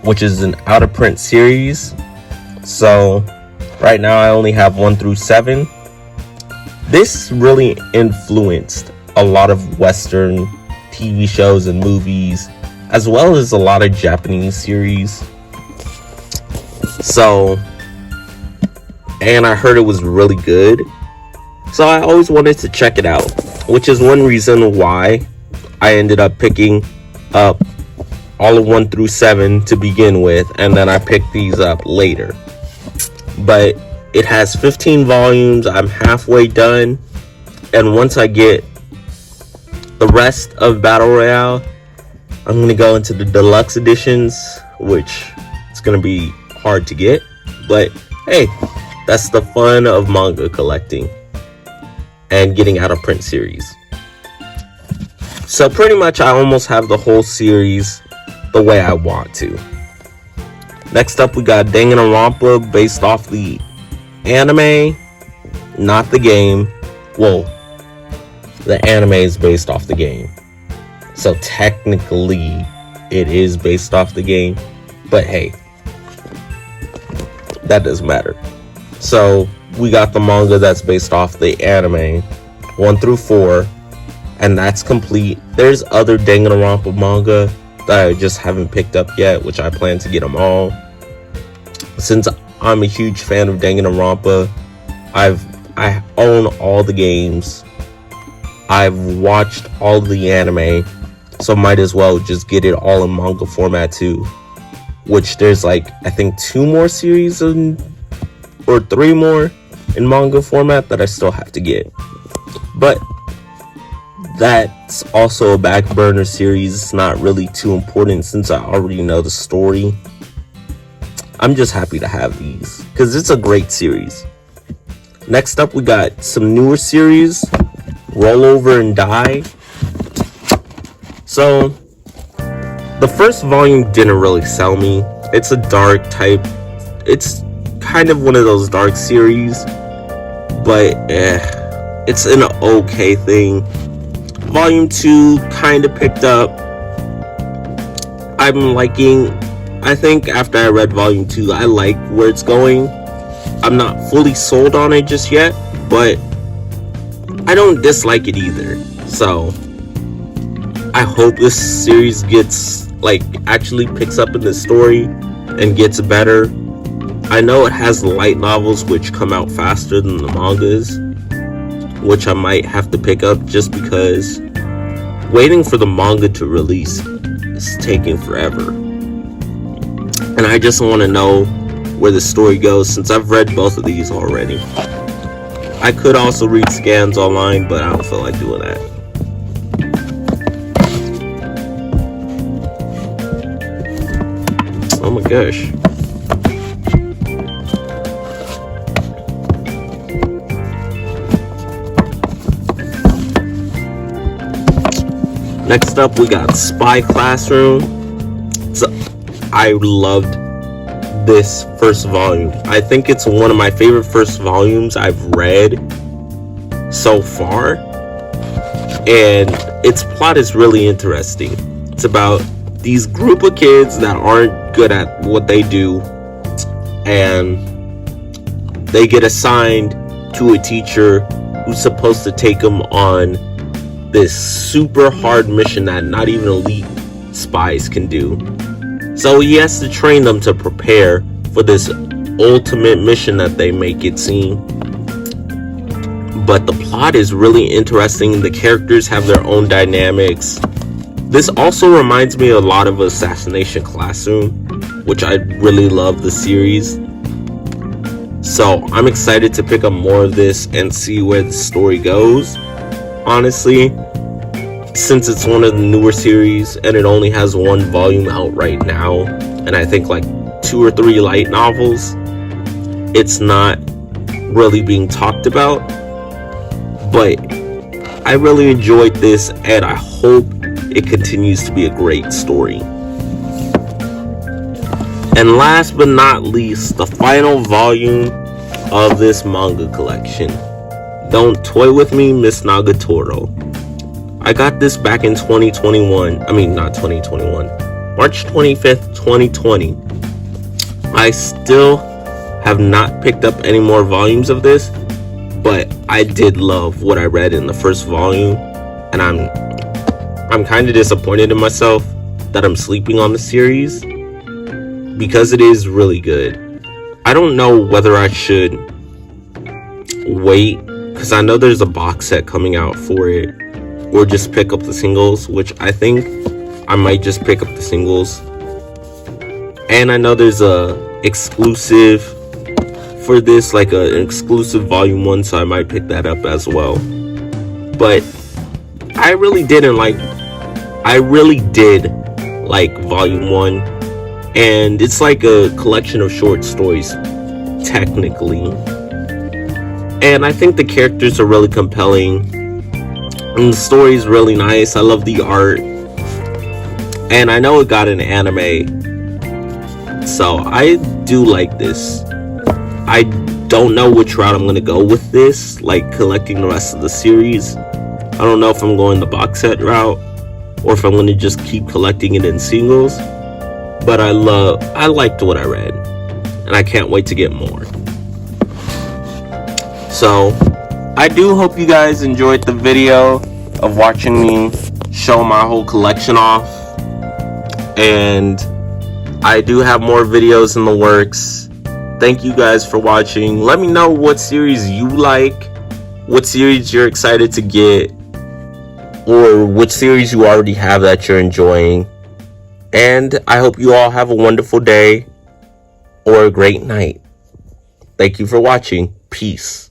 which is an out of print series. So right now I only have 1 through 7. This really influenced a lot of Western TV shows and movies, as well as a lot of Japanese series. So, and I heard it was really good. So I always wanted to check it out, which is one reason why I ended up picking up all of 1 through 7 to begin with, and then I picked these up later. But it has 15 volumes. I'm halfway done, and once I get the rest of Battle Royale, I'm going to go into the deluxe editions, which it's going to be hard to get. But hey, that's the fun of manga collecting and getting out of print series. So pretty much I almost have the whole series the way I want to. Next up, we got Danganronpa, based off the anime, not the game. Well, the anime is based off the game, so technically it is based off the game, but hey, that doesn't matter. So we got the manga that's based off the anime, 1 through 4, and that's complete. There's other Danganronpa manga that I just haven't picked up yet, which I plan to get them all. Since I'm a huge fan of Danganronpa, I own all the games. I've watched all the anime, so might as well just get it all in manga format too. Which there's like, I think 2 more series or 3 more in manga format that I still have to get. But that's also a back burner series. It's not really too important since I already know the story. I'm just happy to have these because it's a great series. Next up, we got some newer series, Roll Over and Die. So the first volume didn't really sell me. It's a dark type, it's kind of one of those dark series, but it's an okay thing. Volume 2 kind of picked up. I'm liking, I think after I read volume 2, I like where it's going. I'm not fully sold on it just yet, but I don't dislike it either. So I hope this series gets, like, actually picks up in the story and gets better. I know it has light novels which come out faster than the mangas, which I might have to pick up just because waiting for the manga to release is taking forever. And I just want to know where the story goes since I've read both of these already. I could also read scans online, but I don't feel like doing that. Oh my gosh. Next up, we got Spy Classroom. So I loved this first volume. I think it's one of my favorite first volumes I've read so far. And its plot is really interesting. It's about these group of kids that aren't good at what they do, and they get assigned to a teacher who's supposed to take them on this super hard mission that not even elite spies can do. So he has to train them to prepare for this ultimate mission that they make it seem. But the plot is really interesting. The characters have their own dynamics. This also reminds me a lot of Assassination Classroom, which I really love the series. So I'm excited to pick up more of this and see where the story goes. Honestly, since it's one of the newer series and it only has one volume out right now, and I think like 2 or 3 light novels, it's not really being talked about. But I really enjoyed this, and I hope it continues to be a great story. And last but not least, the final volume of this manga collection, Don't Toy With Me, Miss Nagatoro. I got this back in 2021. I mean, not 2021. March 25th, 2020. I still have not picked up any more volumes of this, but I did love what I read in the first volume, and I'm kind of disappointed in myself that I'm sleeping on the series, because it is really good. I don't know whether I should wait, because I know there's a box set coming out for it, or just pick up the singles, which I think I might just pick up the singles. And I know there's a exclusive for this, like an exclusive volume 1, so I might pick that up as well. But I really did like volume 1, and it's like a collection of short stories technically, and I think the characters are really compelling and the story's really nice. I love the art, and I know it got an anime, so I do like this. I don't know which route I'm gonna go with this, like collecting the rest of the series. I don't know if I'm going the box set route or if I'm gonna just keep collecting it in singles, but I liked what I read, and I can't wait to get more. So I do hope you guys enjoyed the video of watching me show my whole collection off, and I do have more videos in the works. Thank you guys for watching. Let me know what series you like, what series you're excited to get, or which series you already have that you're enjoying. And I hope you all have a wonderful day or a great night. Thank you for watching. Peace.